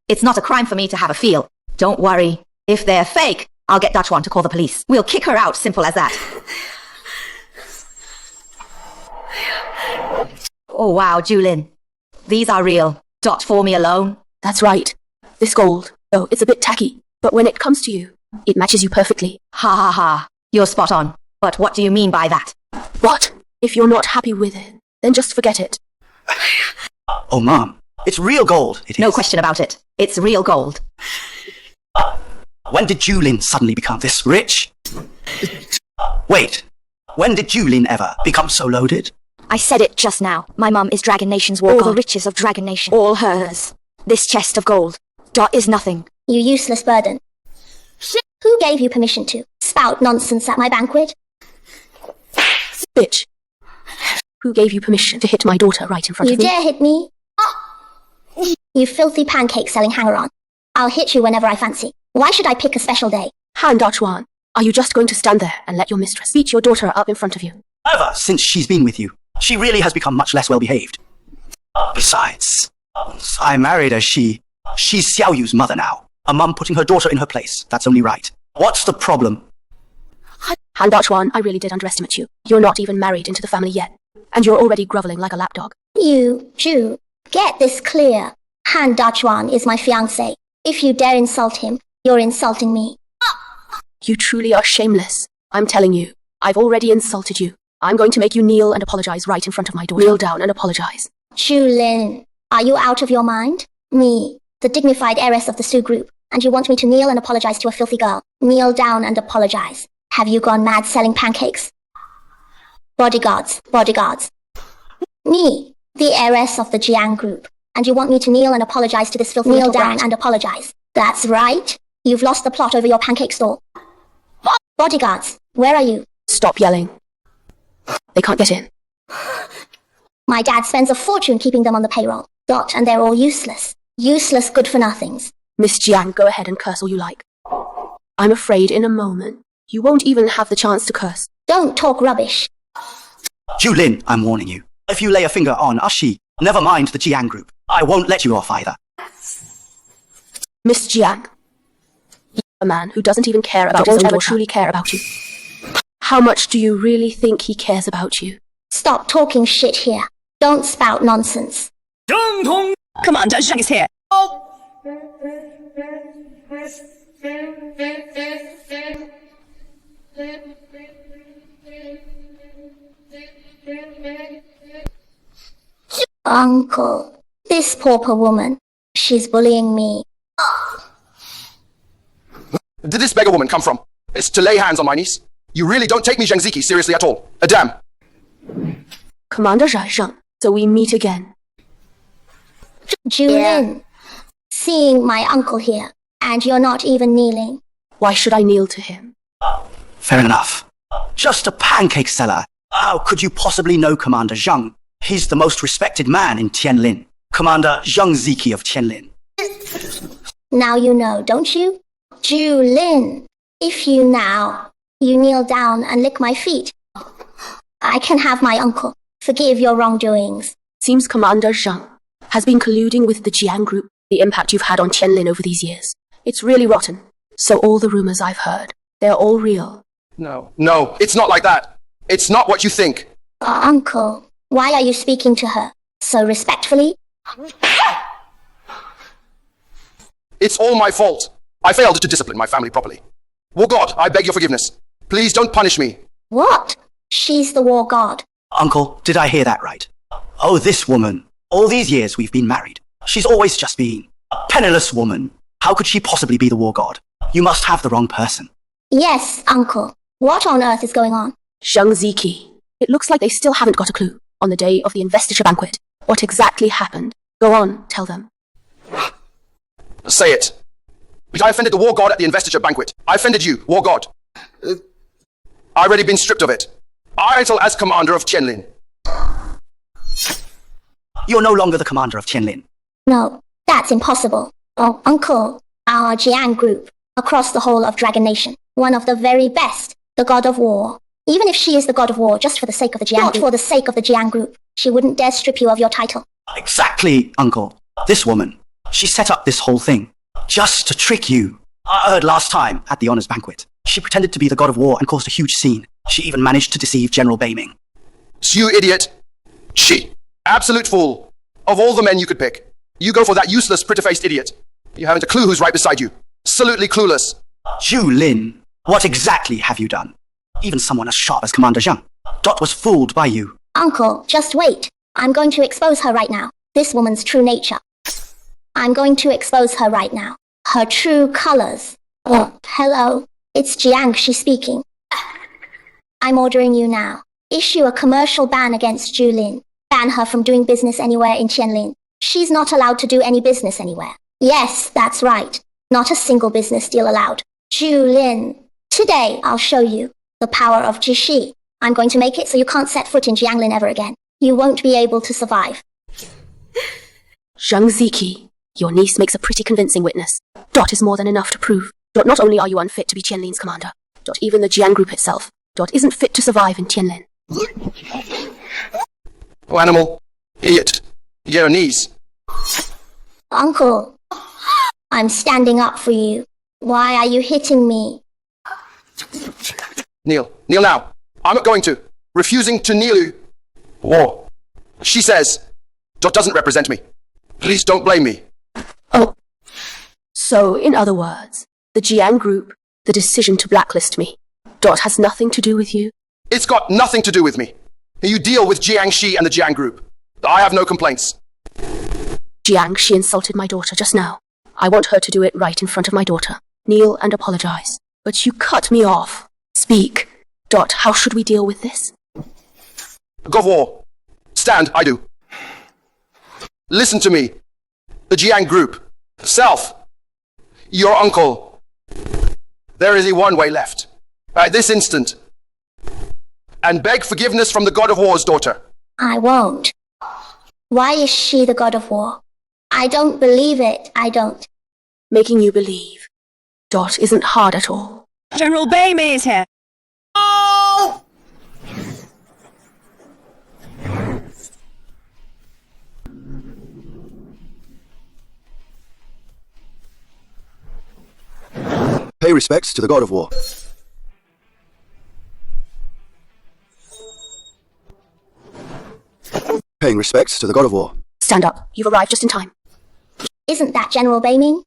It's not a crime for me to have a feel. Don't worry. If they're fake, I'll get Dachuan to call the police. We'll kick her out, simple as that. Oh wow, Julin. These are real. For me alone. That's right. This gold, though it's a bit tacky, but when it comes to you, it matches you perfectly. Ha. You're spot on. But what do you mean by that? What? If you're not happy with it, then just forget it. Oh, Mom, it's real gold. It is. No question about it. It's real gold. When did Julin suddenly become this rich? Wait, when did Julin ever become so loaded? I said it just now. My mum is Dragon Nation's war god. All the riches of Dragon Nation. All hers. This chest of gold. Dot is nothing. You useless burden. Who gave you permission to spout nonsense at my banquet? Bitch. Who gave you permission to hit my daughter right in front You of me? dare hit me? You filthy pancake-selling hanger-on. I'll hit you whenever I fancy. Why should I pick a special day? Han Dachuan, are you just going to stand there and let your mistress beat your daughter up in front of you? Ever since she's been with you, she really has become much less well-behaved. Besides, I married her. She's Xiao Yu's mother now. A mum putting her daughter in her place. That's only right. What's the problem? Han Dachuan, I really did underestimate you. You're not even married into the family yet. And you're already groveling like a lapdog. You, Jew, get this clear. Han Dachuan is my fiancé. If you dare insult him, you're insulting me. You truly are shameless. I'm telling you, I've already insulted you. I'm going to make you kneel and apologize right in front of my daughter. Kneel down and apologize. Julin, are you out of your mind? Me, the dignified heiress of the Su group, and you want me to kneel and apologize to a filthy girl. Kneel down and apologize. Have you gone mad selling pancakes? Bodyguards, bodyguards. Me, the heiress of the Jiang group, and you want me to kneel and apologize to this filthy little brat? Kneel down and apologize. That's right. You've lost the plot over your pancake stall. Bodyguards, where are you? Stop yelling. They can't get in. My dad spends a fortune keeping them on the payroll. Dot, and they're all useless. Useless good-for-nothings. Miss Jiang, go ahead and curse all you like. I'm afraid in a moment, you won't even have the chance to curse. Don't talk rubbish. Julin, I'm warning you. If you lay a finger on Ashi, never mind the Jiang group, I won't let you off either. Miss Jiang, a man who doesn't even care about his own daughter. Truly care about you. How much do you really think he cares about you? Stop talking shit here. Don't spout nonsense. Commander Zheng is here. Uncle, this pauper woman, she's bullying me. Did this beggar woman come from? It's to lay hands on my niece. You really don't take me Zheng Ziki seriously at all. A damn. Commander Zheng, so we meet again. Julin, seeing my uncle here, and you're not even kneeling. Why should I kneel to him? Fair enough. Just a pancake seller. How could you possibly know Commander Zheng? He's the most respected man in Tianlin. Commander Zheng Ziki of Tianlin. Now you know, don't you? Julin, if you kneel down and lick my feet, I can have my uncle forgive your wrongdoings. Seems Commander Zheng has been colluding with the Jiang group. The impact you've had on Tianlin over these years. It's really rotten. So all the rumors I've heard, they're all real. No, it's not like that. It's not what you think. Uncle, why are you speaking to her so respectfully? It's all my fault. I failed to discipline my family properly. War God, I beg your forgiveness. Please don't punish me. What? She's the war god. Uncle, did I hear that right? Oh, this woman. All these years we've been married. She's always just been a penniless woman. How could she possibly be the war god? You must have the wrong person. Yes, Uncle. What on earth is going on? Zheng Ziki. It looks like they still haven't got a clue. On the day of the investiture banquet, what exactly happened? Go on, tell them. Say it. I offended the war god at the investiture banquet. I offended you, war god. I've already been stripped of it. I title as commander of Tianlin. You're no longer the commander of Tianlin. No, that's impossible. Oh, Uncle, our Jiang group, across the whole of Dragon Nation, one of the very best, the god of war. Even if she is the god of war just for the sake of the Jiang group, for the sake of the Jiang group, she wouldn't dare strip you of your title. Exactly, Uncle. This woman, she set up this whole thing just to trick you. I heard last time at the honors banquet. She pretended to be the god of war and caused a huge scene. She even managed to deceive General Beiming. You idiot. She. Absolute fool. Of all the men you could pick, you go for that useless, pretty-faced idiot. You haven't a clue who's right beside you. Absolutely clueless. Julin, what exactly have you done? even someone as sharp as Commander Zhang. Dot was fooled by you. Uncle, just wait. I'm going to expose her right now. This woman's true nature. I'm going to expose her right now. Her true colors. Oh, hello. It's Jiang Shi speaking. I'm ordering you now. Issue a commercial ban against Zhu Lin. Ban her from doing business anywhere in Qianlin. She's not allowed to do any business anywhere. Yes, that's right. Not a single business deal allowed. Zhu Lin. Today, I'll show you the power of Jishi. I'm going to make it so you can't set foot in Jianglin ever again. You won't be able to survive. Zhang Ziki, your niece makes a pretty convincing witness. Dot is more than enough to prove. Dot, not only are you unfit to be Qianlin's commander, Dot, even the Jiang group itself, Dot isn't fit to survive in Qianlin. Oh, animal. Idiot. Your knees. Uncle, I'm standing up for you. Why are you hitting me? Kneel. Kneel now. I'm not going to. Refusing to kneel. War. She says. Dot doesn't represent me. Please don't blame me. Oh. So, in other words, the Jiang group, the decision to blacklist me, Dot has nothing to do with you? It's got nothing to do with me. You deal with Jiang Shi and the Jiang group. I have no complaints. Jiang Shi insulted my daughter just now. I want her to do it right in front of my daughter. Kneel and apologize. But you cut me off. Speak. Dot, how should we deal with this? God of War. Stand, I do. Listen to me. The Jiang group. Self. Your uncle. There is a one way left. At this instant. And beg forgiveness from the God of War's daughter. I won't. Why is she the God of War? I don't believe it. I don't. Making you believe. Dot isn't hard at all. General Baymay is here. Oh! Pay respects to the God of War. Paying respects to the God of War. Stand up. You've arrived just in time. Isn't that General Bayming?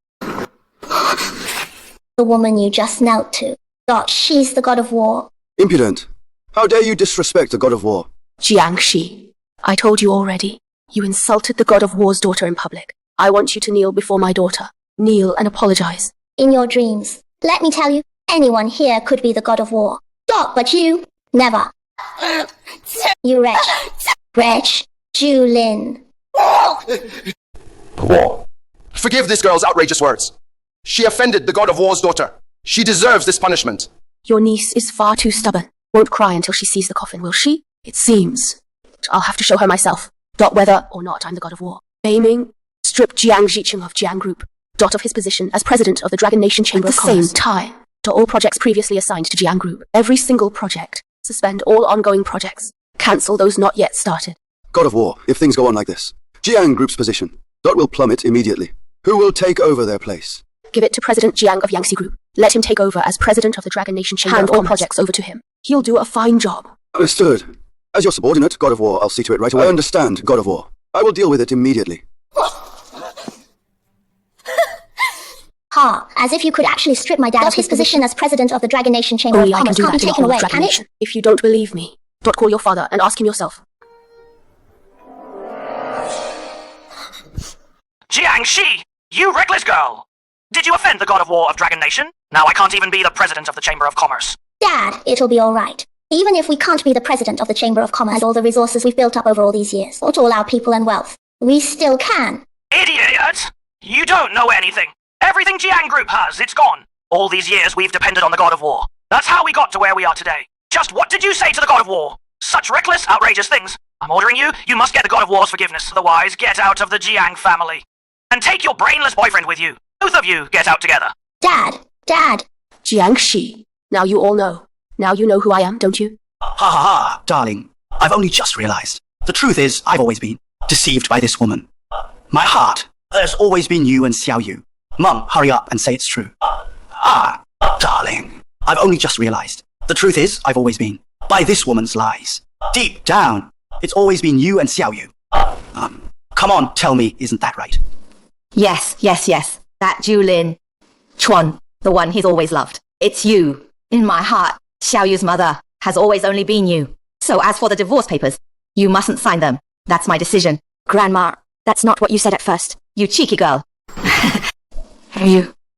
The woman you just knelt to. Dot, she's the God of War. Impudent. How dare you disrespect the God of War? Jiang Shi, I told you already. You insulted the God of War's daughter in public. I want you to kneel before my daughter. Kneel and apologize. In your dreams. Let me tell you, anyone here could be the God of War. Dot, but you, never. You wretch. Wretch. Zhu Lin. War. Forgive this girl's outrageous words. She offended the God of War's daughter. She deserves this punishment. Your niece is far too stubborn. Won't cry until she sees the coffin, will she? It seems. I'll have to show her myself. Dot, whether or not I'm the God of War. Bayming, strip Jiang Zhiqing of Jiang Group. Dot of his position as president of the Dragon Nation Chamber of Commerce. At the same time, to all projects previously assigned to Jiang Group. Every single project. Suspend all ongoing projects. Cancel those not yet started. God of War, if things go on like this, Jiang Group's position. Dot will plummet immediately. Who will take over their place? Give it to President Jiang of Yangtze Group. Let him take over as president of the Dragon Nation Chamber of Commerce. Hand all projects over to him. He'll do a fine job. Understood. As your subordinate, God of War, I'll see to it right away. I understand, God of War. I will deal with it immediately. Ha, as if you could actually strip my dad of his position as president of the Dragon Nation Chamber of Commerce. Can't be taken away, can it? If you don't believe me, Dot, call your father and ask him yourself. Jiang Shi, you reckless girl! Did you offend the God of War of Dragon Nation? Now I can't even be the president of the Chamber of Commerce. Dad, it'll be alright. Even if we can't be the president of the Chamber of Commerce and all the resources we've built up over all these years, or to all our people and wealth, we still can. Idiot! You don't know anything. Everything Jiang Group has, it's gone. All these years we've depended on the God of War. That's how we got to where we are today. Just what did you say to the God of War? Such reckless, outrageous things. I'm ordering you, you must get the God of War's forgiveness. Otherwise, get out of the Jiang family. And take your brainless boyfriend with you. Both of you get out together. Dad! Jiang Shi, now you all know. Now you know who I am, don't you? Ha ha ha, darling. I've only just realized. The truth is, I've always been deceived by this woman. My heart has always been you and Xiao Yu. Mum, hurry up and say it's true. Darling. I've only just realized. The truth is, I've always been by this woman's lies. Deep down, it's always been you and Xiao Yu. Come on, tell me, isn't that right? Yes. That Zhu Lin. Chuan, the one he's always loved. It's you. In my heart, Xiao Yu's mother. has always only been you. So as for the divorce papers, you mustn't sign them. That's my decision. Grandma, that's not what you said at first. You cheeky girl.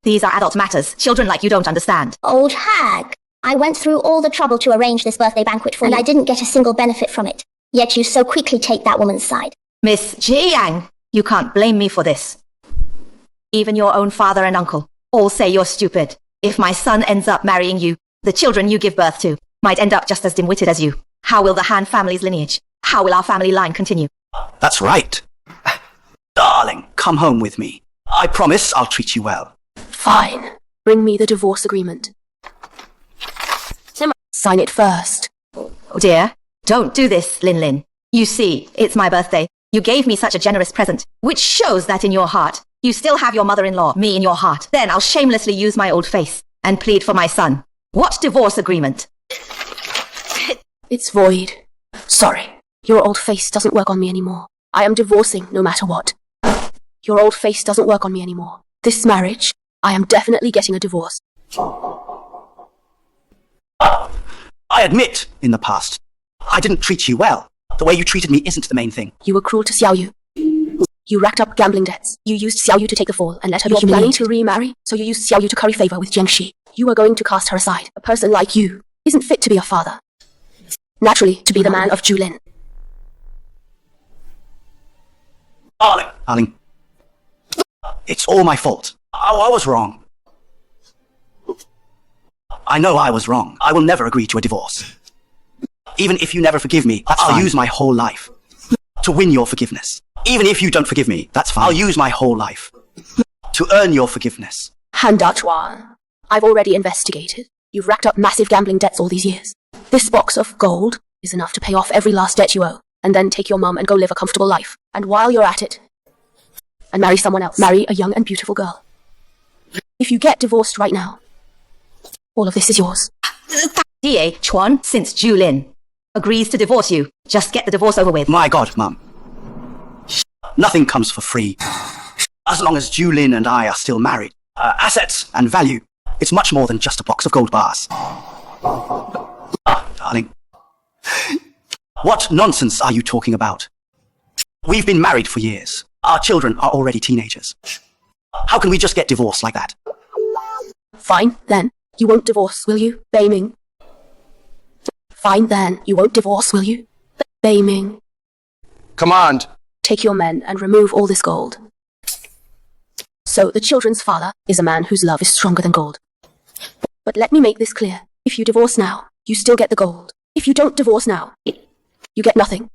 These are adult matters. Children like you don't understand. Old hag. I went through all the trouble to arrange this birthday banquet for you, and I didn't get a single benefit from it. Yet you so quickly take that woman's side. Miss Jiang, you can't blame me for this. Even your own father and uncle all say you're stupid. If my son ends up marrying you, the children you give birth to might end up just as dim-witted as you. How will the Han family's lineage? How will our family line continue? That's right. Darling, come home with me. I promise I'll treat you well. Fine. Bring me the divorce agreement. Sign it first. Oh dear, don't do this, Lin Lin. You see, it's my birthday. You gave me such a generous present, which shows that in your heart, you still have your mother-in-law, me, in your heart. Then I'll shamelessly use my old face and plead for my son. What divorce agreement? It's void. Sorry. Your old face doesn't work on me anymore. I am divorcing no matter what. Your old face doesn't work on me anymore. This marriage, I am definitely getting a divorce. I admit, in the past, I didn't treat you well. The way you treated me isn't the main thing. You were cruel to Xiao Yu. You racked up gambling debts. You used Xiao Yu to take the fall and let her be humiliated. You were planning to remarry, so you used Xiao Yu to curry favor with Jiang Shi. You were going to cast her aside. A person like you isn't fit to be a father. Naturally, to be the man of Julin. Darling, it's all my fault. I was wrong. I know I was wrong. I will never agree to a divorce. Even if you never forgive me, I'll use my whole life to win your forgiveness. Even if you don't forgive me, that's fine. I'll use my whole life to earn your forgiveness. Han Dachuan, I've already investigated. You've racked up massive gambling debts all these years. This box of gold is enough to pay off every last debt you owe, and then take your mum and go live a comfortable life. And while you're at it, and marry someone else. Marry a young and beautiful girl. If you get divorced right now, all of this is yours. D.A. Chuan, since Julin agrees to divorce you, just get the divorce over with. My God, Mum. Nothing comes for free. As long as Julin and I are still married, assets and value, it's much more than just a box of gold bars. Darling, what nonsense are you talking about? We've been married for years. Our children are already teenagers. How can we just get divorced like that? Fine, then. You won't divorce, will you? Beiming. Fine, then. You won't divorce, will you? Beiming. Command. Take your men and remove all this gold. So the children's father is a man whose love is stronger than gold. But let me make this clear. If you divorce now, you still get the gold. If you don't divorce now, you get nothing.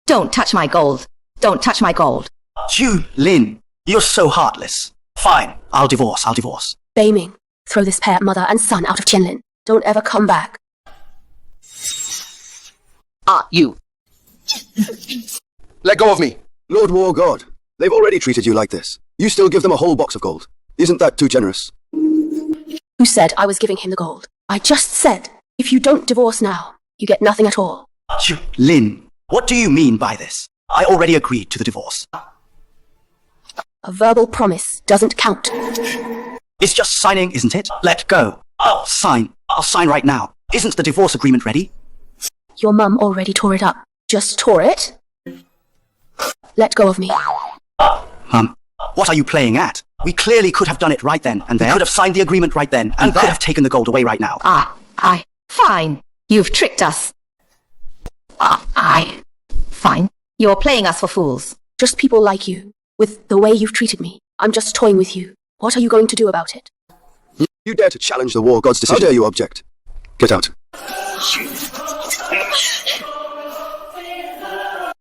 Don't touch my gold. Don't touch my gold. Julin, you're so heartless. Fine, I'll divorce. Beiming, throw this pair, mother and son, out of Qianlin. Don't ever come back. You. Let go of me. Lord War God, they've already treated you like this. You still give them a whole box of gold. Isn't that too generous? Who said I was giving him the gold? I just said, if you don't divorce now, you get nothing at all. Julin, what do you mean by this? I already agreed to the divorce. A verbal promise doesn't count. It's just signing, isn't it? Let go. I'll sign. I'll sign right now. Isn't the divorce agreement ready? Your mum already tore it up. Just tore it? Let go of me. Mum, what are you playing at? We clearly could have done it right then and there. We could have signed the agreement right then and could have taken the gold away right now. Fine. You've tricked us. Fine. You're playing us for fools. Just people like you. With the way you've treated me. I'm just toying with you. What are you going to do about it? You dare to challenge the War God's decision? How dare you object? Get out.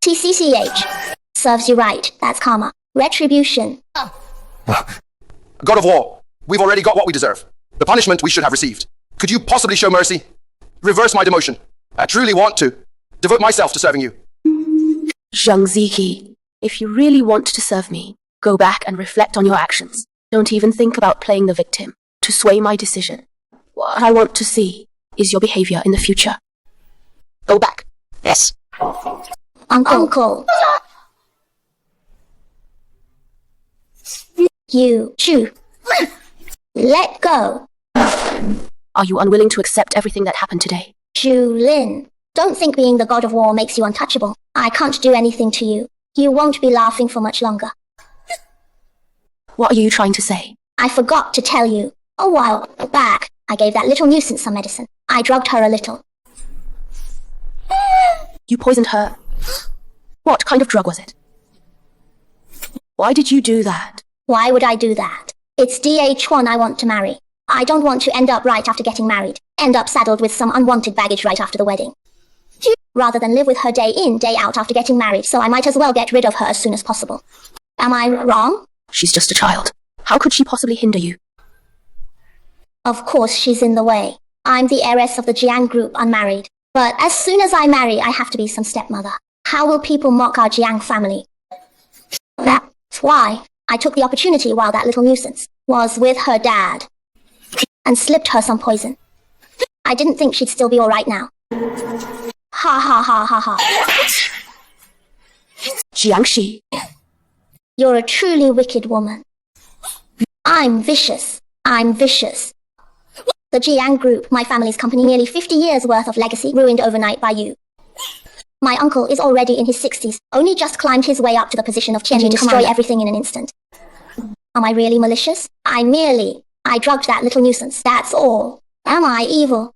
TCCH. Serves you right. That's karma. Retribution. God of War, we've already got what we deserve. The punishment we should have received. Could you possibly show mercy? Reverse my demotion. I truly want to devote myself to serving you. Zhang Ziki, if you really want to serve me, go back and reflect on your actions. Don't even think about playing the victim to sway my decision. What I want to see is your behavior in the future. Go back. Yes. Uncle. You. Let go. Are you unwilling to accept everything that happened today? Julin, don't think being the god of war makes you untouchable. I can't do anything to you. You won't be laughing for much longer. What are you trying to say? I forgot to tell you. A while back, I gave that little nuisance some medicine. I drugged her a little. You poisoned her. What kind of drug was it? Why did you do that? Why would I do that? It's DH1 I want to marry. I don't want to end up right after getting married, end up saddled with some unwanted baggage right after the wedding. Rather than live with her day in, day out after getting married, so I might as well get rid of her as soon as possible. Am I wrong? She's just a child. How could she possibly hinder you? Of course she's in the way. I'm the heiress of the Jiang group unmarried. But as soon as I marry, I have to be some stepmother. How will people mock our Jiang family? That's why I took the opportunity while that little nuisance was with her dad and slipped her some poison. I didn't think she'd still be alright now. Ha ha ha ha ha. Jiangxi. You're a truly wicked woman. I'm vicious. I'm vicious. The Jiang Group, my family's company, nearly 50 years worth of legacy, ruined overnight by you. My uncle is already in his 60s, only just climbed his way up to the position of Qian to destroy everything in an instant. Am I really malicious? I drugged that little nuisance, that's all. Am I evil?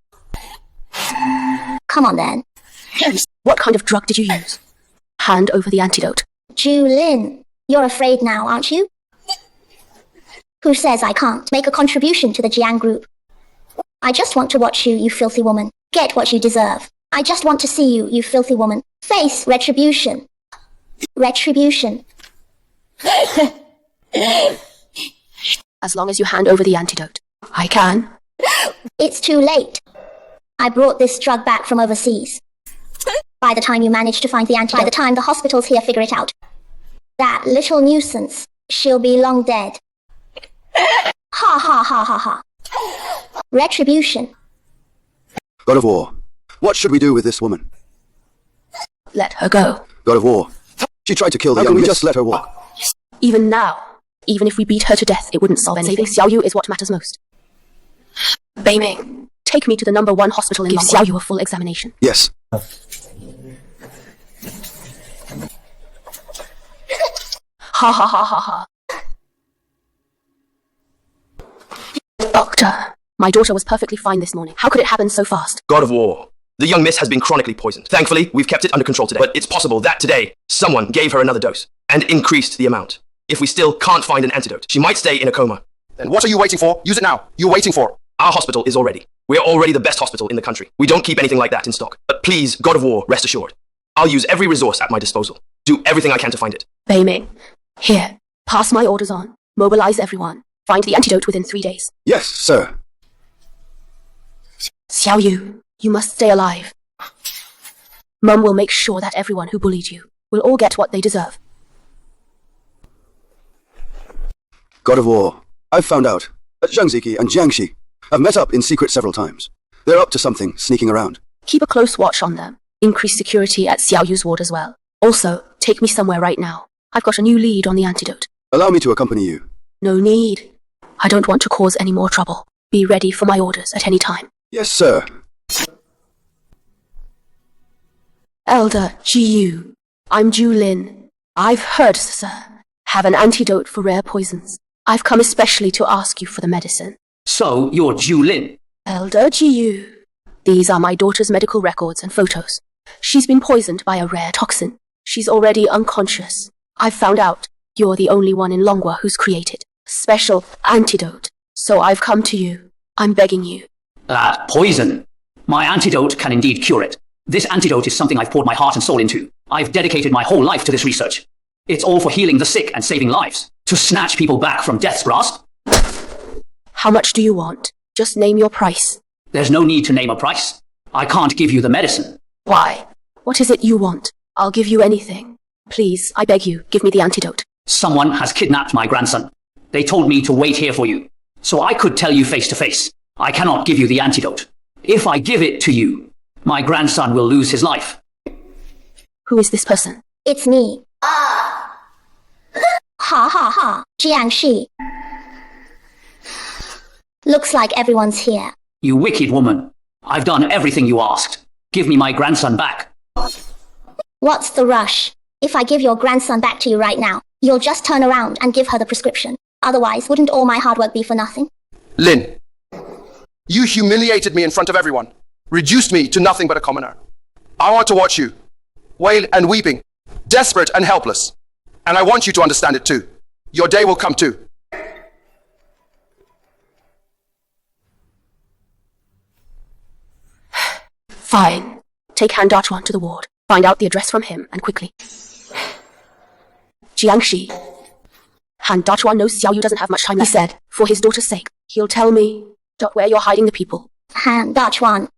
Come on then. What kind of drug did you use? Hand over the antidote. Julin, you're afraid now, aren't you? Who says I can't make a contribution to the Jiang Group? I just want to watch you, you filthy woman. Get what you deserve. I just want to see you, you filthy woman. Face retribution. Retribution. As long as you hand over the antidote. I can. It's too late. I brought this drug back from overseas. By the time you manage to find the antidote, by the time the hospitals here figure it out, that little nuisance, she'll be long dead. Ha ha ha ha ha. Retribution. God of War, what should we do with this woman? Let her go. God of War, she tried to kill the young. How can we just let her walk? Even now, even if we beat her to death, it wouldn't solve anything. Saving Xiao Yu is what matters most. Beiming, take me to the #1 hospital and give Xiao Yu a full examination. Yes. Ha ha ha ha ha. Doctor, my daughter was perfectly fine this morning. How could it happen so fast? God of War. The young miss has been chronically poisoned. Thankfully, we've kept it under control today. But it's possible that today, someone gave her another dose and increased the amount. If we still can't find an antidote, she might stay in a coma. Then what are you waiting for? Use it now. You're waiting for. Our hospital is all ready. We're already the best hospital in the country. We don't keep anything like that in stock. But please, God of War, rest assured. I'll use every resource at my disposal. Do everything I can to find it. Beiming, here, pass my orders on. Mobilize everyone. Find the antidote within 3 days. Yes, sir. Xiao Yu, you must stay alive. Mum will make sure that everyone who bullied you will all get what they deserve. God of War, I've found out that Zhang Ziki and Jiangxi have met up in secret several times. They're up to something, sneaking around. Keep a close watch on them. Increase security at Xiao Yu's ward as well. Also, take me somewhere right now. I've got a new lead on the antidote. Allow me to accompany you. No need. I don't want to cause any more trouble. Be ready for my orders at any time. Yes, sir. Elder Jiyu, I'm Julin. I've heard, sir, have an antidote for rare poisons. I've come especially to ask you for the medicine. So, you're Julin? Elder Jiyu. These are my daughter's medical records and photos. She's been poisoned by a rare toxin. She's already unconscious. I've found out you're the only one in Longhua who's created a special antidote. So I've come to you. I'm begging you. That poison. My antidote can indeed cure it. This antidote is something I've poured my heart and soul into. I've dedicated my whole life to this research. It's all for healing the sick and saving lives. To snatch people back from death's grasp. How much do you want? Just name your price. There's no need to name a price. I can't give you the medicine. Why? What is it you want? I'll give you anything. Please, I beg you, give me the antidote. Someone has kidnapped my grandson. They told me to wait here for you. So I could tell you face to face. I cannot give you the antidote. If I give it to you, my grandson will lose his life. Who is this person? It's me. Ha ha ha. Jiangxi. Looks like everyone's here. You wicked woman. I've done everything you asked. Give me my grandson back. What's the rush? If I give your grandson back to you right now, you'll just turn around and give her the prescription. Otherwise, wouldn't all my hard work be for nothing? Lynn, you humiliated me in front of everyone, reduced me to nothing but a commoner. I want to watch you, wail and weeping, desperate and helpless. And I want you to understand it too. Your day will come too. Fine. Take Han Dachuan to the ward. Find out the address from him, and quickly. Jiangxi. Han Dachuan knows Xiao Yu doesn't have much time left. He said, for his daughter's sake, he'll tell me where you're hiding the people. Han Dachuan.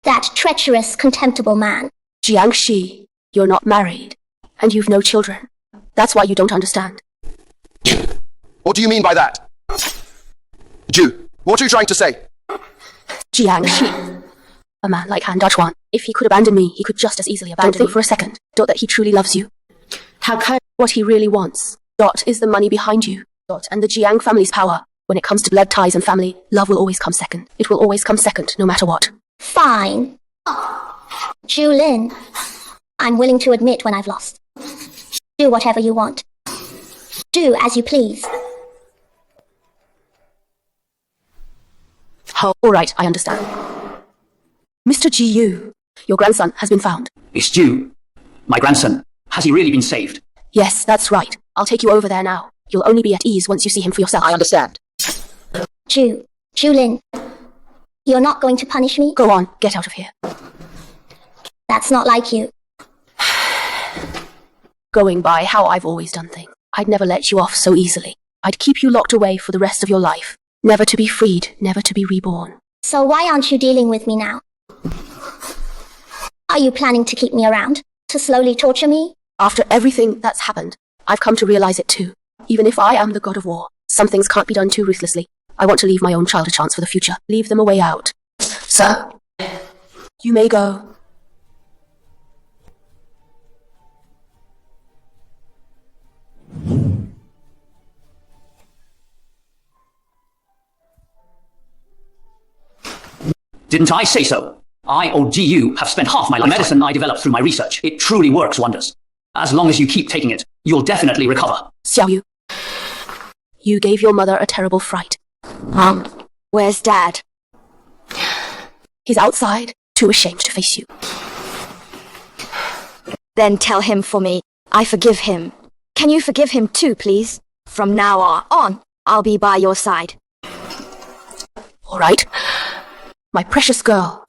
That treacherous, contemptible man. Jiangxi, you're not married, and you've no children. That's why you don't understand. What do you mean by that? Ju, what are you trying to say? Jiangxi. A man like Han Dachuan, if he could abandon me, he could just as easily abandon me. Don't think for a second, that he truly loves you. What he really wants, is the money behind you, and the Jiang family's power. When it comes to blood ties and family, love will always come second. It will always come second, no matter what. Fine. Julin, I'm willing to admit when I've lost. Do whatever you want. Do as you please. Oh, all right, I understand. Mr. Ji Yu, your grandson has been found. It's Ju. My grandson. Has he really been saved? Yes, that's right. I'll take you over there now. You'll only be at ease once you see him for yourself. I understand. Julin, you're not going to punish me? Go on, get out of here. That's not like you. Going by how I've always done things, I'd never let you off so easily. I'd keep you locked away for the rest of your life. Never to be freed, never to be reborn. So why aren't you dealing with me now? Are you planning to keep me around? To slowly torture me? After everything that's happened, I've come to realize it too. Even if I am the god of war, some things can't be done too ruthlessly. I want to leave my own child a chance for the future. Leave them a way out. So, you may go. Didn't I say so? I, or GU, have spent half my life. The medicine I developed through my research. It truly works wonders. As long as you keep taking it, you'll definitely recover. Xiao Yu, you gave your mother a terrible fright. Where's Dad? He's outside, too ashamed to face you. Then tell him for me. I forgive him. Can you forgive him too, please? From now on, I'll be by your side. All right. My precious girl.